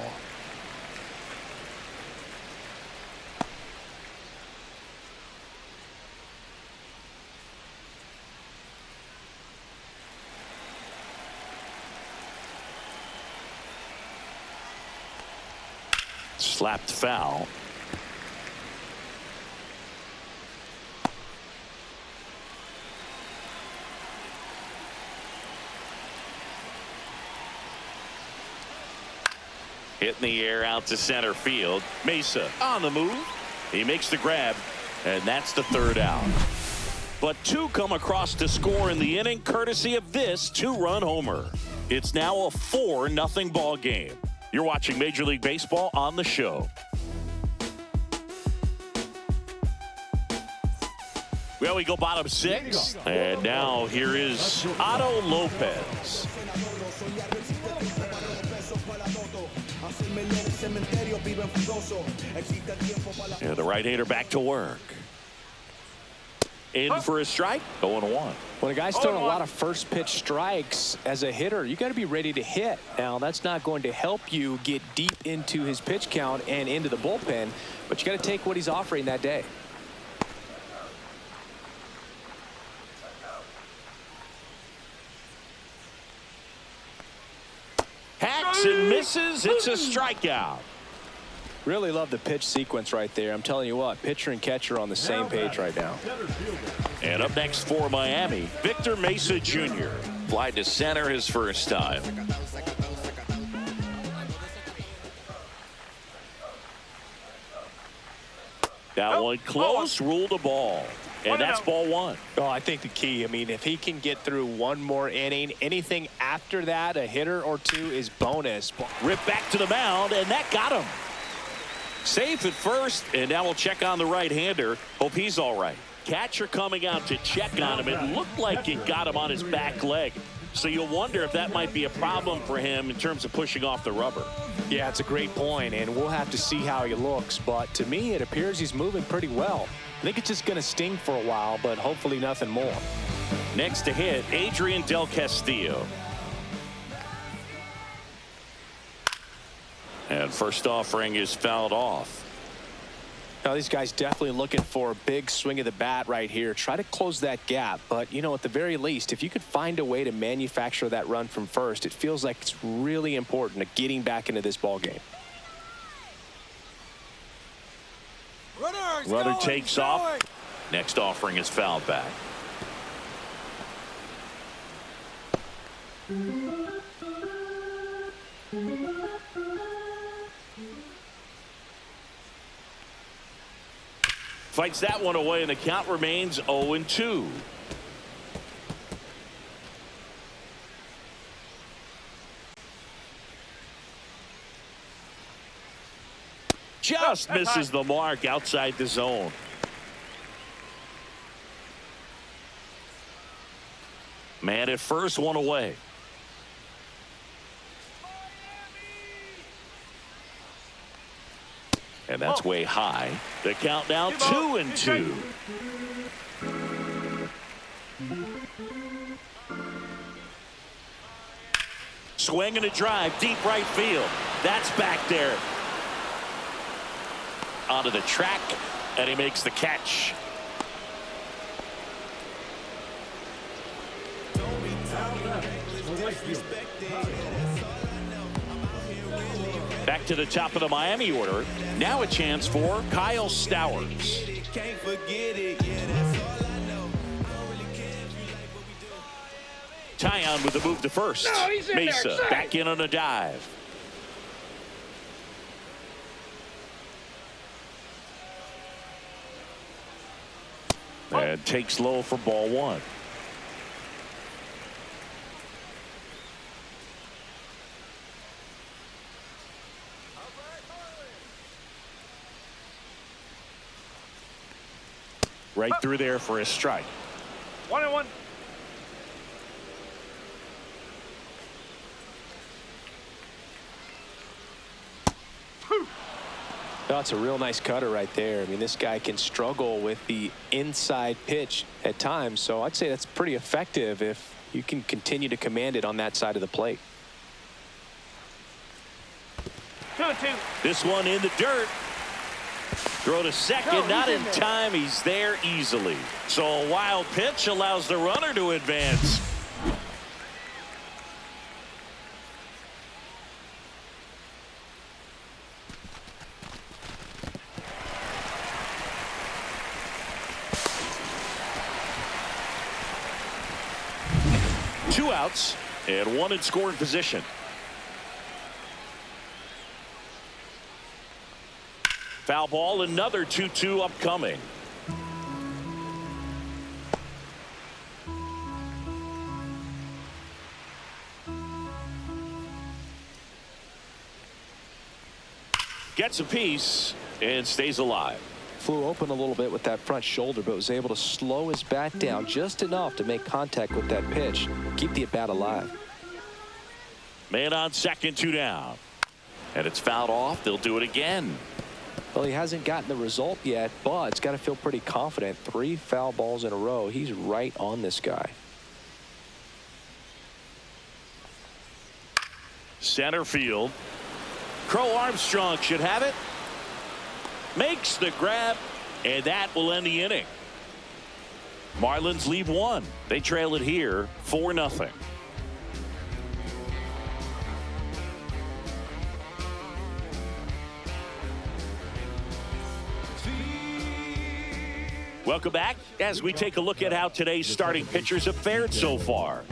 B: Slapped foul. Hit in the air out to center field. Mesa on the move. He makes the grab, and that's the 3rd out. But 2 come across to score in the inning, courtesy of this 2-run homer. It's now a 4-0 ball game. You're watching Major League Baseball on the show. Well, we go bottom 6. And now here is Otto Lopez. And the right-hander back to work. In for a strike, 0-1.
C: When a guy's throwing a lot of first pitch strikes as a hitter, you got to be ready to hit. Now, that's not going to help you get deep into his pitch count and into the bullpen, but you got to take what he's offering that day.
B: Hacks and misses. It's a strikeout.
C: Really love the pitch sequence right there. I'm telling you what, pitcher and catcher on the same page right now.
B: And up next for Miami, Victor Mesa Jr. Fly to center his first time. That one close, ruled a ball. And that's ball 1.
C: Oh, I think the key, I mean, if he can get through one more inning, anything after that, a hitter or 2 is bonus.
B: Rip back to the mound, and that got him. Safe at first, and now we'll check on the right-hander. Hope he's all right. Catcher coming out to check on him. It looked like it got him on his back leg. So you'll wonder if that might be a problem for him in terms of pushing off the rubber.
C: Yeah, it's a great point, and we'll have to see how he looks. But to me, it appears he's moving pretty well. I think it's just going to sting for a while, but hopefully nothing more.
B: Next to hit, Adrian Del Castillo. And first offering is fouled off.
C: Now, these guys definitely looking for a big swing of the bat right here. Try to close that gap. But, you know, at the very least, if you could find a way to manufacture that run from first, it feels like it's really important to getting back into this ball game.
B: Runner takes off. Next offering is fouled back. Fights that one away, and the count remains 0-2. Just misses the mark outside the zone. Man at first, one away. And that's way high. The count now 2-2. Swing and a drive, deep right field. That's back there. Onto the track, and he makes the catch. Back to the top of the Miami order. Now a chance for Kyle Stowers. Tyon with the move to first. Mesa back in on a dive. And takes low for ball one. Right through there for a strike.
E: 1-1.
C: That's a real nice cutter right there. I mean, this guy can struggle with the inside pitch at times, so I'd say that's pretty effective if you can continue to command it on that side of the plate.
E: 2-2.
B: This one in the dirt. Throw to second, not in time. He's there easily. So a wild pitch allows the runner to advance. Two outs and one in scoring position. Foul ball, another 2-2 upcoming. Gets a piece and stays alive.
C: Flew open a little bit with that front shoulder, but was able to slow his bat down just enough to make contact with that pitch, keep the at bat alive.
B: Man on second, 2 down. And it's fouled off. They'll do it again.
C: Well, he hasn't gotten the result yet, but it's got to feel pretty confident. 3 foul balls in a row. He's right on this guy.
B: Center field. Crow Armstrong should have it. Makes the grab, and that will end the inning. Marlins leave 1. They trail it here 4-0. Welcome back as we take a look at how today's starting pitchers have fared so far.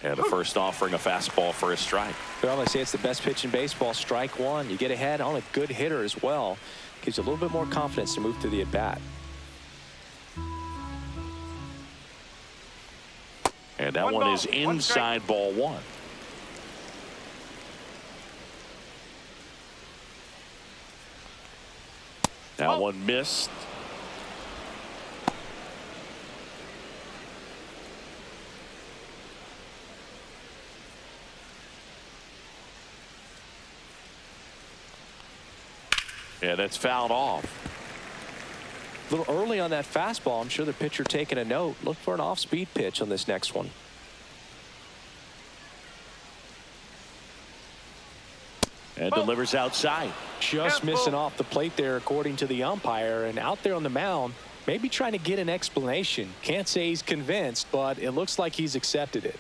B: And a first offering, a fastball for a strike.
C: Well, they say it's the best pitch in baseball. Strike one. You get ahead on a good hitter as well. Gives you a little bit more confidence to move through the at-bat.
B: And that one is inside ball one. That one missed. Yeah, that's fouled off.
C: A little early on that fastball. I'm sure the pitcher taking a note. Look for an off-speed pitch on this next one.
B: And delivers outside.
C: Just missing off the plate there, according to the umpire. And out there on the mound, maybe trying to get an explanation. Can't say he's convinced, but it looks like he's accepted it.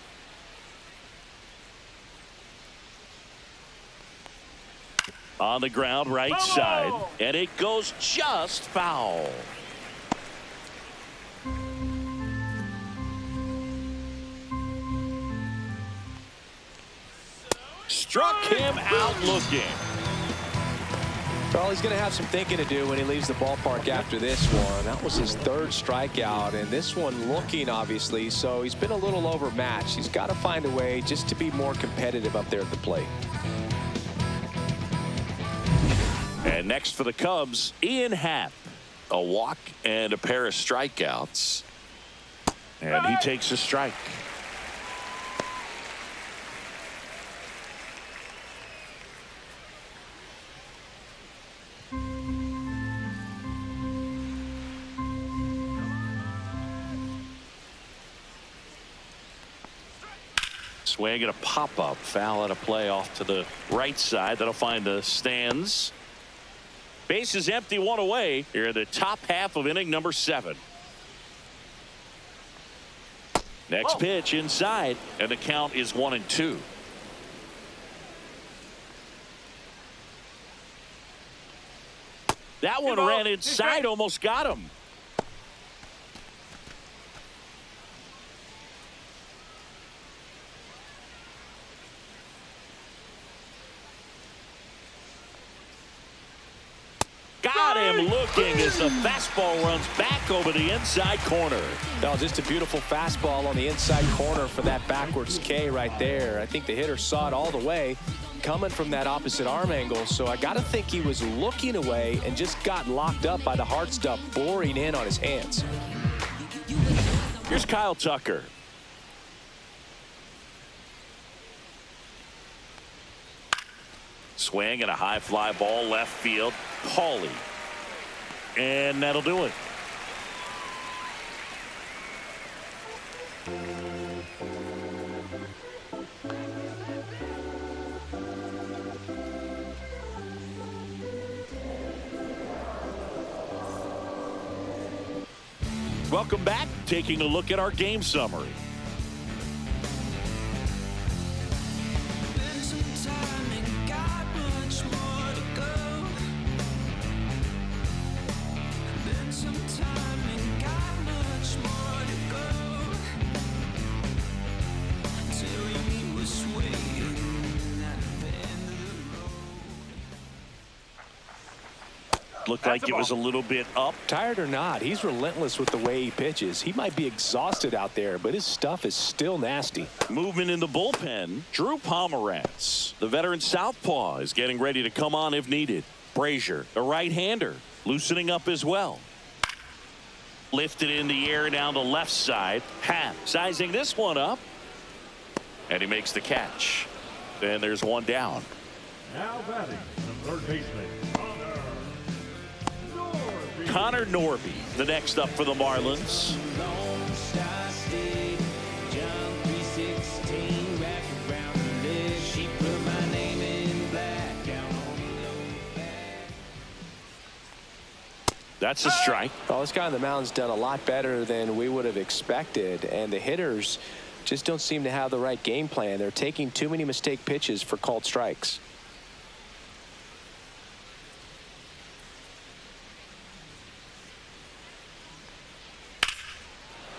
B: On the ground, right side. And it goes just foul. Struck him out looking.
C: Well, he's going to have some thinking to do when he leaves the ballpark after this one. That was his third strikeout, and this one looking, obviously, so he's been a little overmatched. He's got to find a way just to be more competitive up there at the plate.
B: And next for the Cubs, Ian Happ. A walk and a pair of strikeouts. And he takes a strike. Swing and a pop-up. Foul at a play off to the right side. That'll find the stands. Base is empty, one away here in the top half of inning number 7. Next pitch inside, and the count is 1-2. That one ran inside, almost got him. Got him looking as the fastball runs back over the inside corner.
C: No, just a beautiful fastball on the inside corner for that backwards K right there. I think the hitter saw it all the way coming from that opposite arm angle, so I got to think he was looking away and just got locked up by the hard stuff boring in on his hands.
B: Here's Kyle Tucker. Swing and a high fly ball left field. Paulie. And that'll do it. Welcome back. Taking a look at our game summary. Looked like it was a little bit up.
C: Tired or not, he's relentless with the way he pitches. He might be exhausted out there, but his stuff is still nasty.
B: Movement in the bullpen. Drew Pomerantz, the veteran southpaw, is getting ready to come on if needed. Brazier, the right-hander, loosening up as well. Lifted in the air down the left side. Happ sizing this one up. And he makes the catch. And there's one down.
F: Now batting, the third baseman,
B: Connor Norby, the next up for the Marlins. That's a strike.
C: Well, this guy on the mound's done a lot better than we would have expected, and the hitters just don't seem to have the right game plan. They're taking too many mistake pitches for called strikes.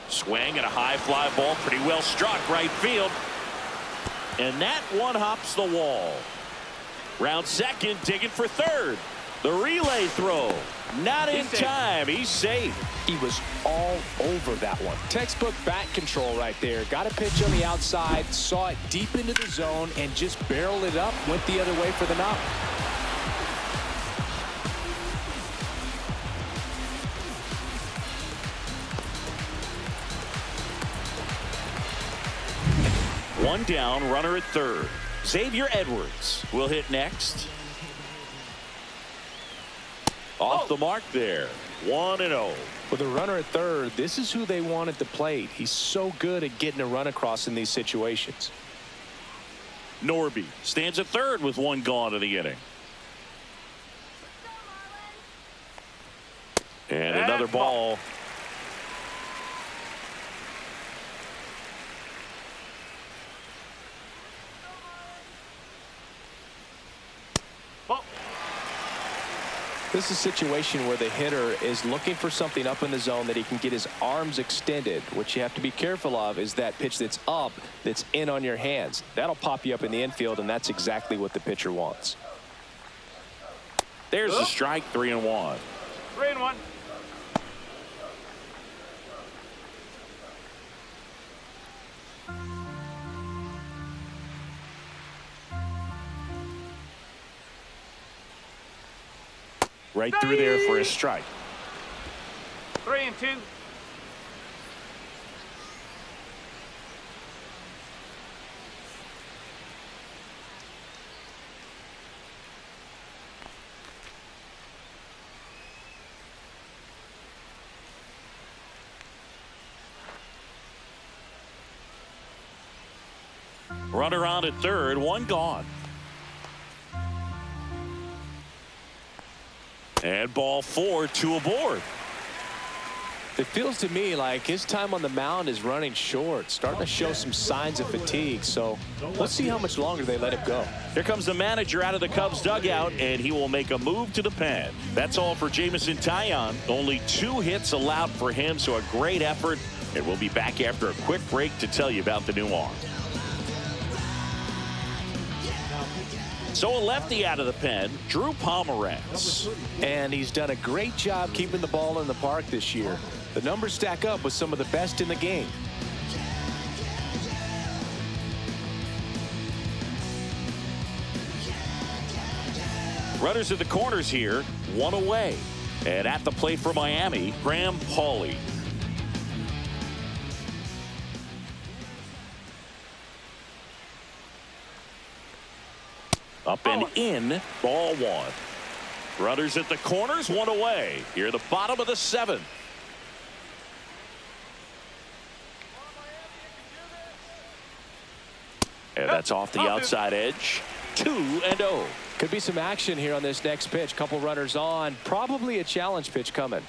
B: Swing and a high fly ball, pretty well struck right field. And that one hops the wall. Round second, digging for third. The relay throw. Not in time. He's safe.
C: He was all over that one. Textbook bat control right there. Got a pitch on the outside, saw it deep into the zone, and just barreled it up, went the other way for the knock.
B: One down, runner at third. Xavier Edwards will hit next. Off the mark there. 1-0.
C: With a runner at third, this is who they want at the plate. He's so good at getting a run across in these situations.
B: Norby stands at third with one gone in the inning. And another ball.
C: This is a situation where the hitter is looking for something up in the zone that he can get his arms extended. What you have to be careful of is that pitch that's up, that's in on your hands. That'll pop you up in the infield, and that's exactly what the pitcher wants.
B: There's the strike, 3-1.
E: 3-1.
B: Right through there for a strike.
E: 3-2.
B: Runner on at third, one gone. And ball 4, 2 aboard.
C: It feels to me like his time on the mound is running short, starting to show some signs of fatigue. So let's see how much longer they let him go.
B: Here comes the manager out of the Cubs dugout, and he will make a move to the pen. That's all for Jameson Taillon. Only 2 hits allowed for him, so a great effort. And we'll be back after a quick break to tell you about the new arm. So a lefty out of the pen, Drew Pomeranz.
C: And he's done a great job keeping the ball in the park this year. The numbers stack up with some of the best in the game.
B: Runners at the corners here, 1 away. And at the plate for Miami, Graham Pauley. Up and in, ball 1. Runners at the corners, 1 away. Here the bottom of the 7th. And that's off the outside edge. 2-0.
C: Could be some action here on this next pitch. Couple runners on. Probably a challenge pitch coming.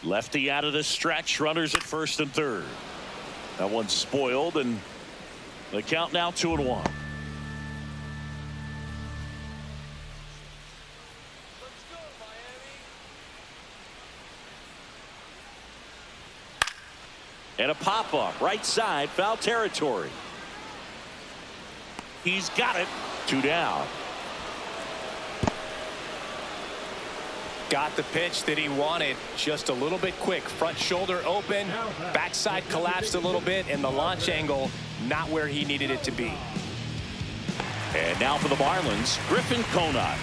B: Lefty out of the stretch. Runners at first and third. That one's spoiled, and the count now 2-1. And a pop-up, right side, foul territory. He's got it. 2 down.
C: Got the pitch that he wanted, just a little bit quick. Front shoulder open, backside collapsed a little bit, and the launch angle not where he needed it to be.
B: And now for the Marlins, Griffin Conant.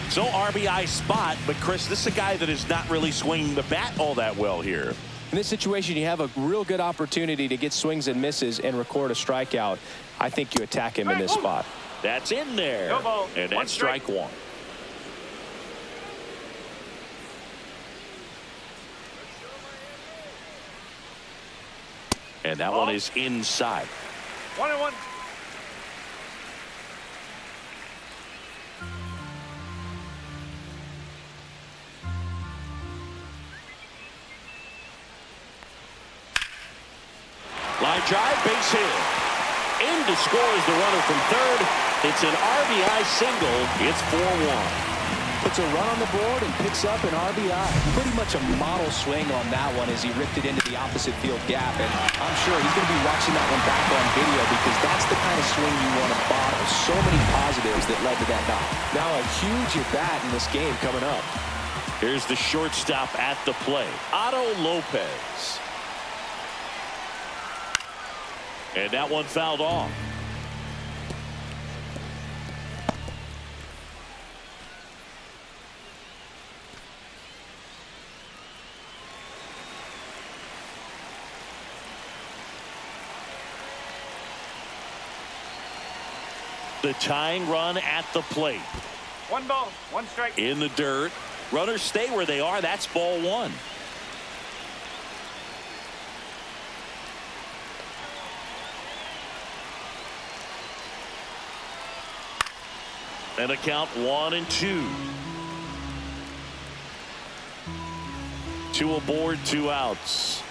B: So RBI spot, but Chris, this is a guy that is not really swinging the bat all that well here.
C: In this situation, you have a real good opportunity to get swings and misses and record a strikeout. I think you attack him in this spot.
B: That's in there.
E: No ball.
B: And that's strike 1. And that one is inside.
E: 1-1.
B: Line drive, base hit. In to score is the runner from third. It's an RBI single. It's 4-1.
C: The puts a run on the board and picks up an RBI. Pretty much a model swing on that one as he ripped it into the opposite field gap. And I'm sure he's going to be watching that one back on video because that's the kind of swing you want to bottle. So many positives that led to that knock. Now a huge at-bat in this game coming up.
B: Here's the shortstop at the plate, Otto Lopez. And that one fouled off. The tying run at the plate.
E: 1 ball, 1 strike.
B: In the dirt. Runners stay where they are. That's ball 1. And a count 1-2. 2 aboard, 2 outs.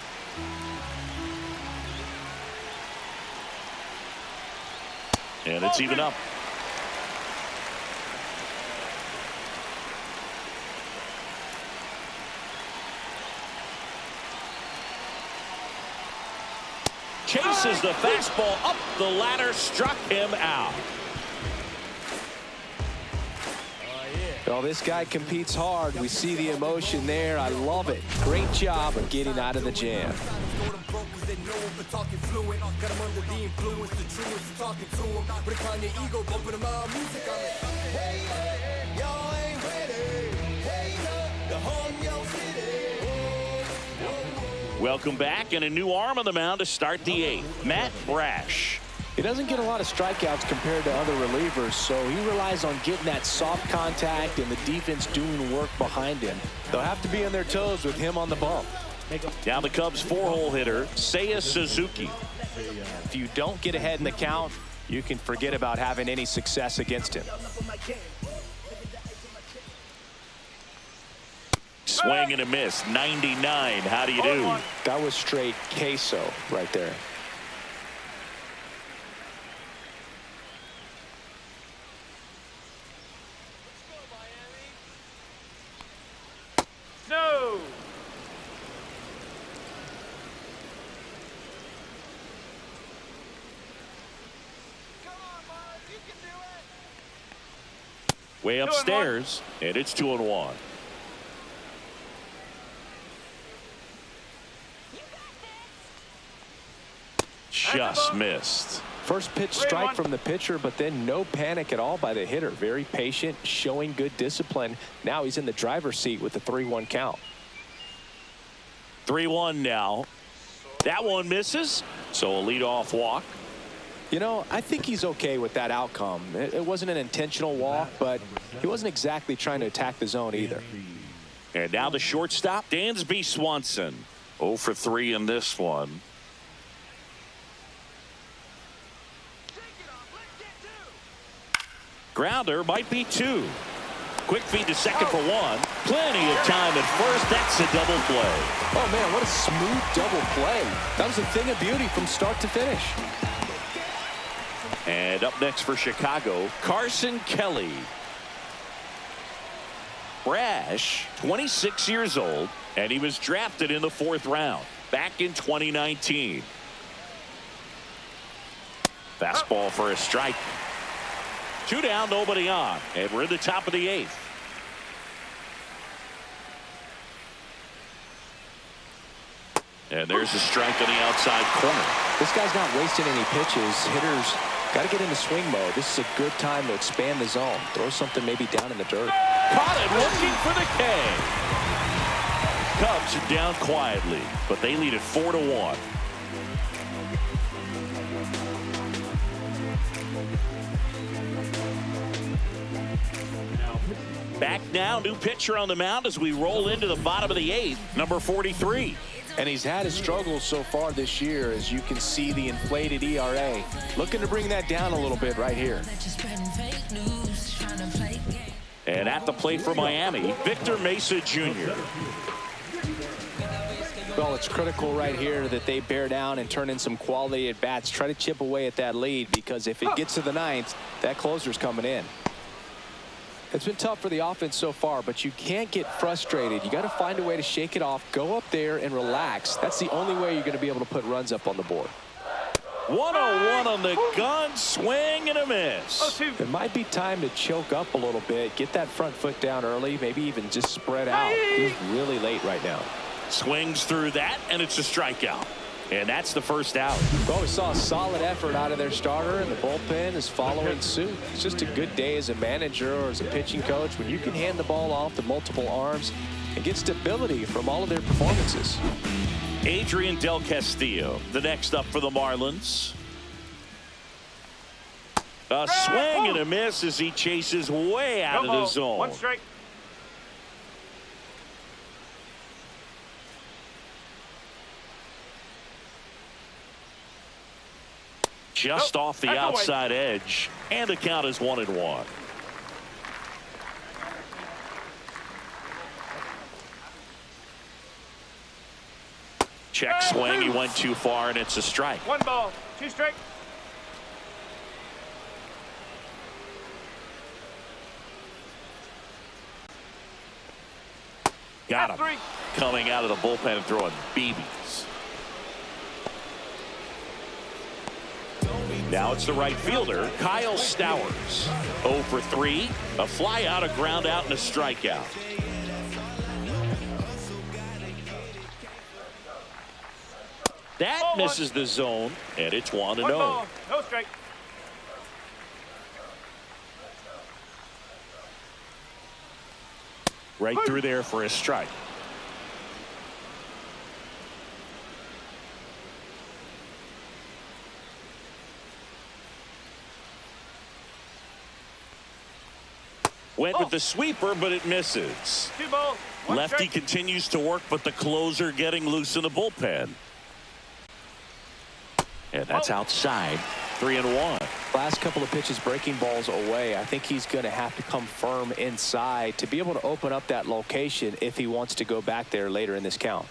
B: And it's even up. Chases the fastball up the ladder, struck him out.
C: Well, this guy competes hard. We see the emotion there. I love it. Great job of getting out of the jam.
B: Welcome back, and a new arm on the mound to start the 8th. Matt Brash.
C: He doesn't get a lot of strikeouts compared to other relievers, so he relies on getting that soft contact and the defense doing work behind him. They'll have to be on their toes with him on the bump.
B: Now the Cubs 4-hole hitter, Seiya Suzuki.
C: If you don't get ahead in the count, you can forget about having any success against him.
B: Swing and a miss, 99. How do you do?
C: That was straight queso right there.
E: No.
B: Way upstairs, and it's 2-1. Just missed.
C: First pitch strike from the pitcher, but then no panic at all by the hitter. Very patient, showing good discipline. Now he's in the driver's seat with the 3-1 count.
B: 3-1 now. That one misses, so a leadoff walk.
C: You know, I think he's okay with that outcome. It wasn't an intentional walk, but he wasn't exactly trying to attack the zone either.
B: And now the shortstop, Dansby Swanson. 0 for 3 in this one. Grounder might be 2. Quick feed to second for 1. Plenty of time at first. That's a double play.
C: Oh, man, what a smooth double play. That was a thing of beauty from start to finish.
B: And up next for Chicago, Carson Kelly. Brash, 26 years old, and he was drafted in the 4th round back in 2019. Fastball for a strike. 2 down, nobody on, and we're in the top of the 8th. And there's a strike on the outside corner.
C: This guy's not wasting any pitches. Hitters got to get into swing mode. This is a good time to expand the zone. Throw something maybe down in the dirt.
B: Caught it, looking for the K. Cubs are down quietly, but they lead it 4-1. Back now, new pitcher on the mound as we roll into the bottom of the 8th, number 43.
C: And he's had his struggles so far this year, as you can see the inflated ERA. Looking to bring that down a little bit right here.
B: And at the plate for Miami, Victor Mesa Jr.
C: Well, it's critical right here that they bear down and turn in some quality at bats. Try to chip away at that lead, because if it gets to the 9th, that closer's coming in. It's been tough for the offense so far, but you can't get frustrated. You got to find a way to shake it off, go up there and relax. That's the only way you're going to be able to put runs up on the board.
B: 101 on the gun, swing and a miss.
C: It might be time to choke up a little bit, get that front foot down early, maybe even just spread out. He's really late right now.
B: Swings through that, and it's a strikeout. And that's the first out.
C: Well, we saw a solid effort out of their starter, and the bullpen is following suit. It's just a good day as a manager or as a pitching coach when you can hand the ball off to multiple arms and get stability from all of their performances.
B: Adrian Del Castillo, the next up for the Marlins. A swing and a miss as he chases way out of the zone.
E: One strike.
B: Just off the outside edge, and the count is 1-1. Check swing, he went too far, and it's a strike.
E: 1 ball, 2 strike.
B: Got him. Coming out of the bullpen and throwing BBs. Now it's the right fielder, Kyle Stowers. 0 for 3, a fly out, a ground out, and a strikeout. That misses the zone, and it's 1-0.
E: No strike.
B: Right through there for a strike. Went with the sweeper, but it misses.
E: 2 balls.
B: Lefty continues to work, but the closer getting loose in the bullpen. And that's outside. 3-1.
C: Last couple of pitches breaking balls away. I think he's going to have to come firm inside to be able to open up that location if he wants to go back there later in this count.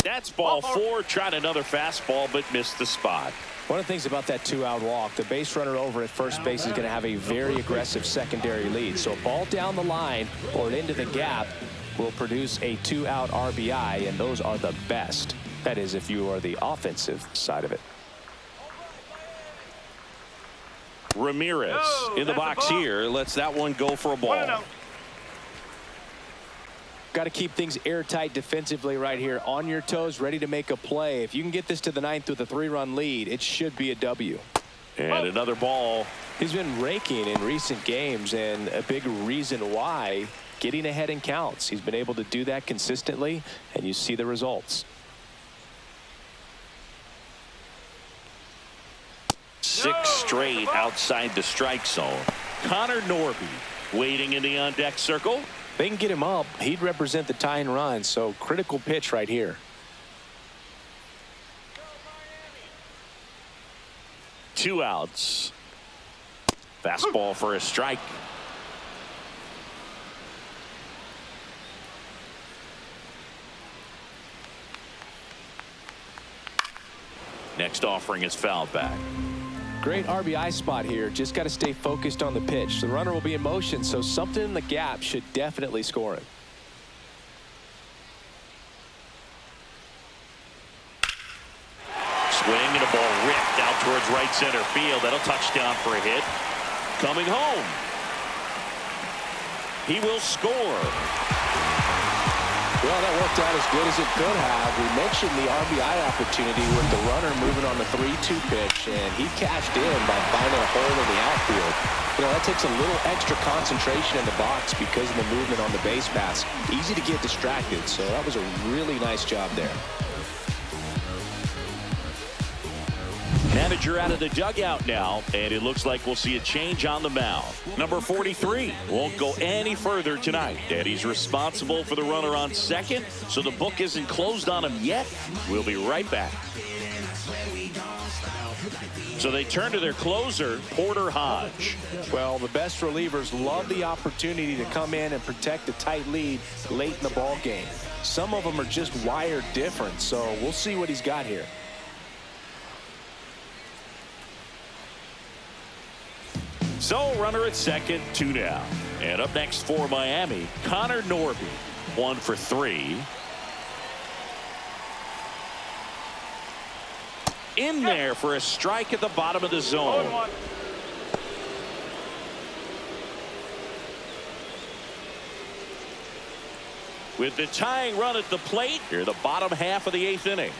B: That's ball 4. Tried another fastball, but missed the spot.
C: One of the things about that 2-out walk, the base runner over at first base is going to have a very aggressive secondary lead. So a ball down the line or into the gap will produce a 2-out RBI, and those are the best. That is, if you are the offensive side of it.
B: Ramirez in the box here. Lets that one go for a ball.
C: Got to keep things airtight defensively right here. On your toes, ready to make a play. If you can get this to the 9th with a 3-run lead, it should be a W.
B: And another ball.
C: He's been raking in recent games, and a big reason why, getting ahead in counts. He's been able to do that consistently, and you see the results.
B: 6 straight outside the strike zone. Connor Norby waiting in the on-deck circle.
C: They can get him up. He'd represent the tying run, so critical pitch right here.
B: 2 outs. Fastball for a strike. Next offering is fouled back.
C: Great RBI spot here. Just got to stay focused on the pitch. The runner will be in motion, so something in the gap should definitely score him.
B: Swing and a ball ripped out towards right center field. That'll touchdown for a hit. Coming home. He will score.
C: Well, that worked out as good as it could have. We mentioned the RBI opportunity with the runner moving on the 3-2 pitch, and he cashed in by finding a hole in the outfield. You know, that takes a little extra concentration in the box because of the movement on the base pass. Easy to get distracted, so that was a really nice job there.
B: Manager out of the dugout now, and it looks like we'll see a change on the mound. Number 43 won't go any further tonight, and he's responsible for the runner on second, so the book isn't closed on him yet. We'll be right back. So they turn to their closer, Porter Hodge.
C: Well, the best relievers love the opportunity to come in and protect a tight lead late in the ball game. Some of them are just wired different, so we'll see what he's got here.
B: So runner at second, 2 down. And up next for Miami, Connor Norby, 1 for 3. In there for a strike at the bottom of the zone. With the tying run at the plate, here the bottom half of the 8th inning.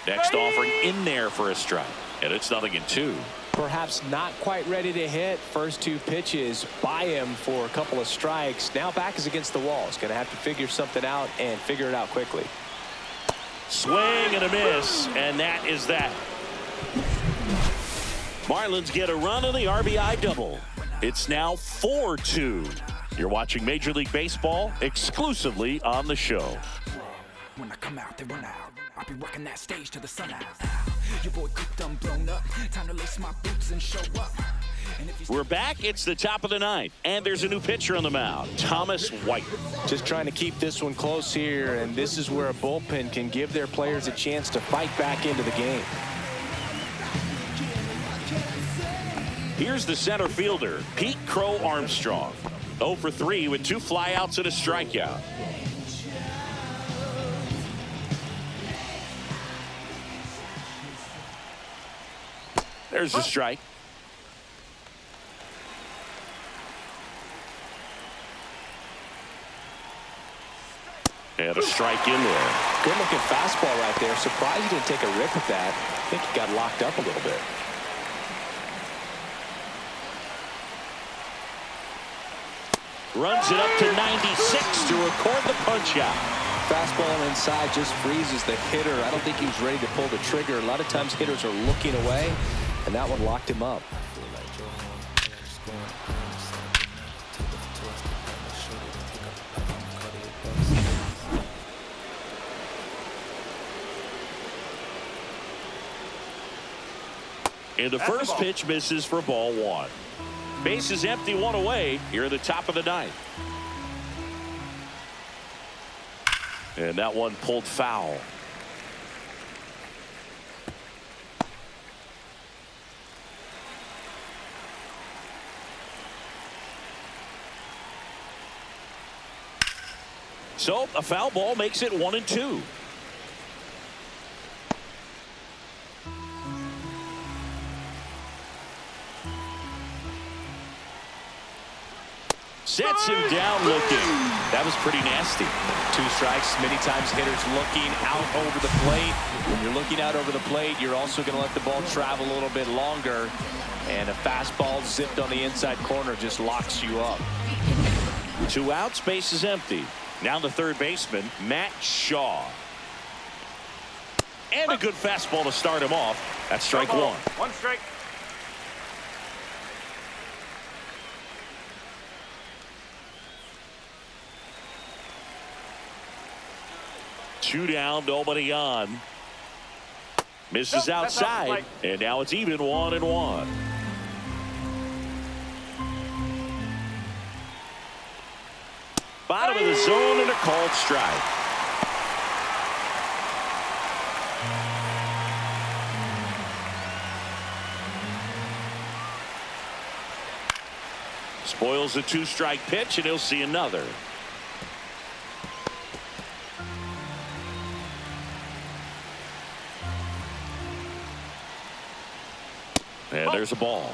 B: Next offering in there for a strike. And it's 0-2.
C: Perhaps not quite ready to hit. First 2 pitches by him for a couple of strikes. Now back is against the wall. He's going to have to figure something out and figure it out quickly.
B: Swing and a miss, and that is that. Marlins get a run on the RBI double. It's now 4-2. You're watching Major League Baseball exclusively on the show.
G: When I come out, they run out. I'll be working that stage till the sun out. Your boy cooked, I'm blown up. Time to lace my boots and show up.
B: We're back. It's the top of the 9th, and there's a new pitcher on the mound, Thomas White.
C: Just trying to keep this one close here, and this is where a bullpen can give their players a chance to fight back into the game.
B: Here's the center fielder, Pete Crow Armstrong. 0 for 3 with 2 flyouts and a strikeout. There's a strike. And a strike in there.
C: Good looking fastball right there. Surprised he didn't take a rip at that. I think he got locked up a little bit.
B: Runs it up to 96 to record the punch out.
C: Fastball inside just freezes the hitter. I don't think he was ready to pull the trigger. A lot of times hitters are looking away, and that one locked him up.
B: And the first pitch misses for ball 1. Base is empty, 1 away. Here at the top of the 9th. And that one pulled foul. So a foul ball makes it 1-2. Sets him down looking. That was pretty nasty.
C: 2 strikes. Many times hitters looking out over the plate. When you're looking out over the plate, you're also going to let the ball travel a little bit longer. And a fastball zipped on the inside corner just locks you up.
B: 2 outs, base is empty. Now the third baseman, Matt Shaw. And a good fastball to start him off. That's strike 1.
E: 1 strike.
B: Two down, nobody on. Misses outside, and now it's even 1-1. Bottom of the zone and a called strike. Spoils the 2-strike pitch, and he'll see another. And there's a ball.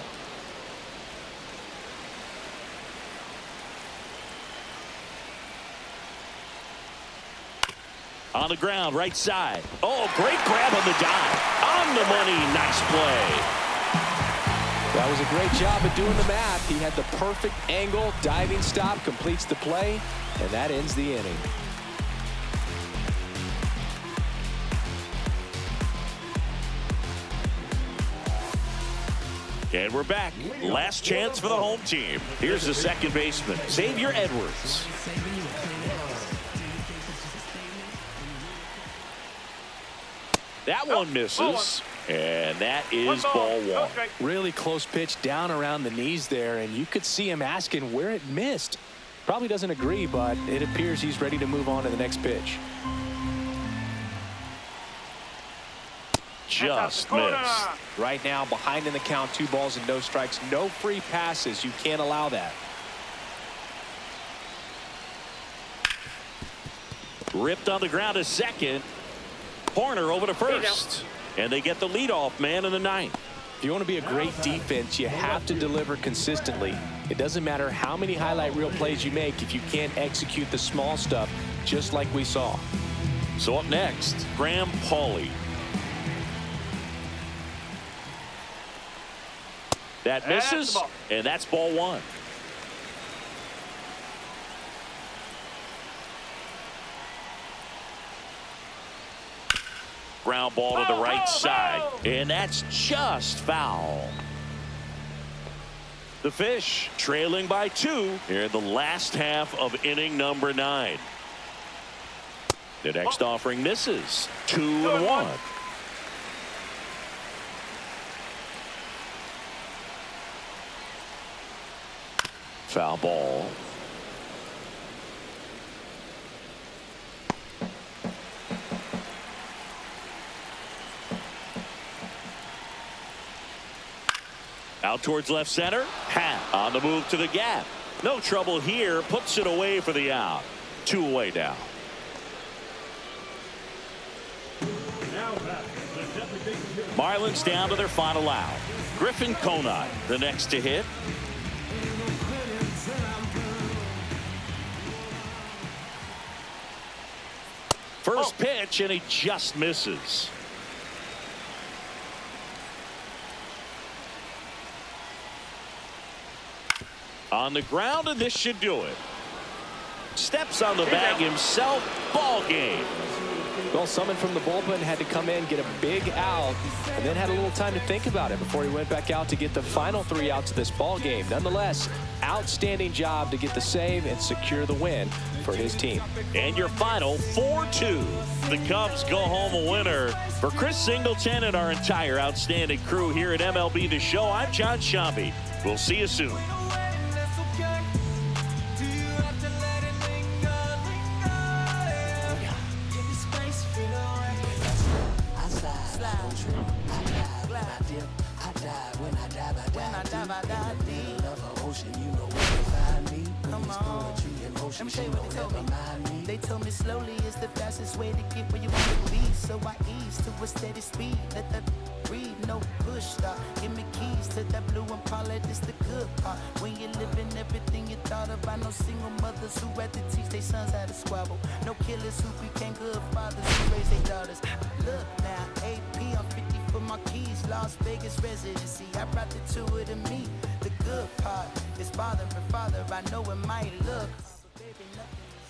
B: On the ground, right side. Oh, great grab on the dive. On the money, nice play.
C: That was a great job at doing the math. He had the perfect angle, diving stop, completes the play, and that ends the inning.
B: And we're back. Last chance for the home team. Here's the second baseman, Xavier Edwards. That one misses, and that is ball 1.
C: Really close pitch down around the knees there, and you could see him asking where it missed. Probably doesn't agree, but it appears he's ready to move on to the next pitch.
B: just missed.
C: Right now, behind in the count, 2 balls and no strikes, no free passes. You can't allow that.
B: Ripped on the ground to second. Horner over to first. And they get the leadoff man in the ninth.
C: If you want to be a great defense, you have to deliver consistently. It doesn't matter how many highlight reel plays you make if you can't execute the small stuff, just like we saw.
B: So up next, Graham Pauley. That misses, and that's ball 1. Ground ball to the right side, and that's just foul. The Fish trailing by 2 here in the last half of inning number 9. The next offering misses. 2-1. Foul ball. Out towards left center. Hat on the move to the gap. No trouble here. Puts it away for the out. 2 away now. Marlins down to their final out. Griffin Conine, the next to hit. First pitch, and he just misses. On the ground, and this should do it. Steps on the bag himself. Ball game.
C: Well, someone from the bullpen had to come in, get a big out, and then had a little time to think about it before he went back out to get the final 3 outs of this ball game. Nonetheless, outstanding job to get the save and secure the win for his team.
B: And your final 4-2. The Cubs go home a winner. For Chris Singleton and our entire outstanding crew here at MLB The Show, I'm John Shambi. We'll see you soon.
H: Let me tell you what they told me. They told me slowly is the fastest way to get where you want to be. So I ease to a steady speed. Let that breathe, no push stop. Give me keys to that blue Impala. This the good part. When you're living everything you thought of. I know single mothers who had to teach their sons how to squabble. No killers who became good fathers who raised their daughters. Look now, AP, I'm 50 for my keys. Las Vegas residency. I brought the 2 to me. The good part is father and father. I know it might look. Baby, nothing is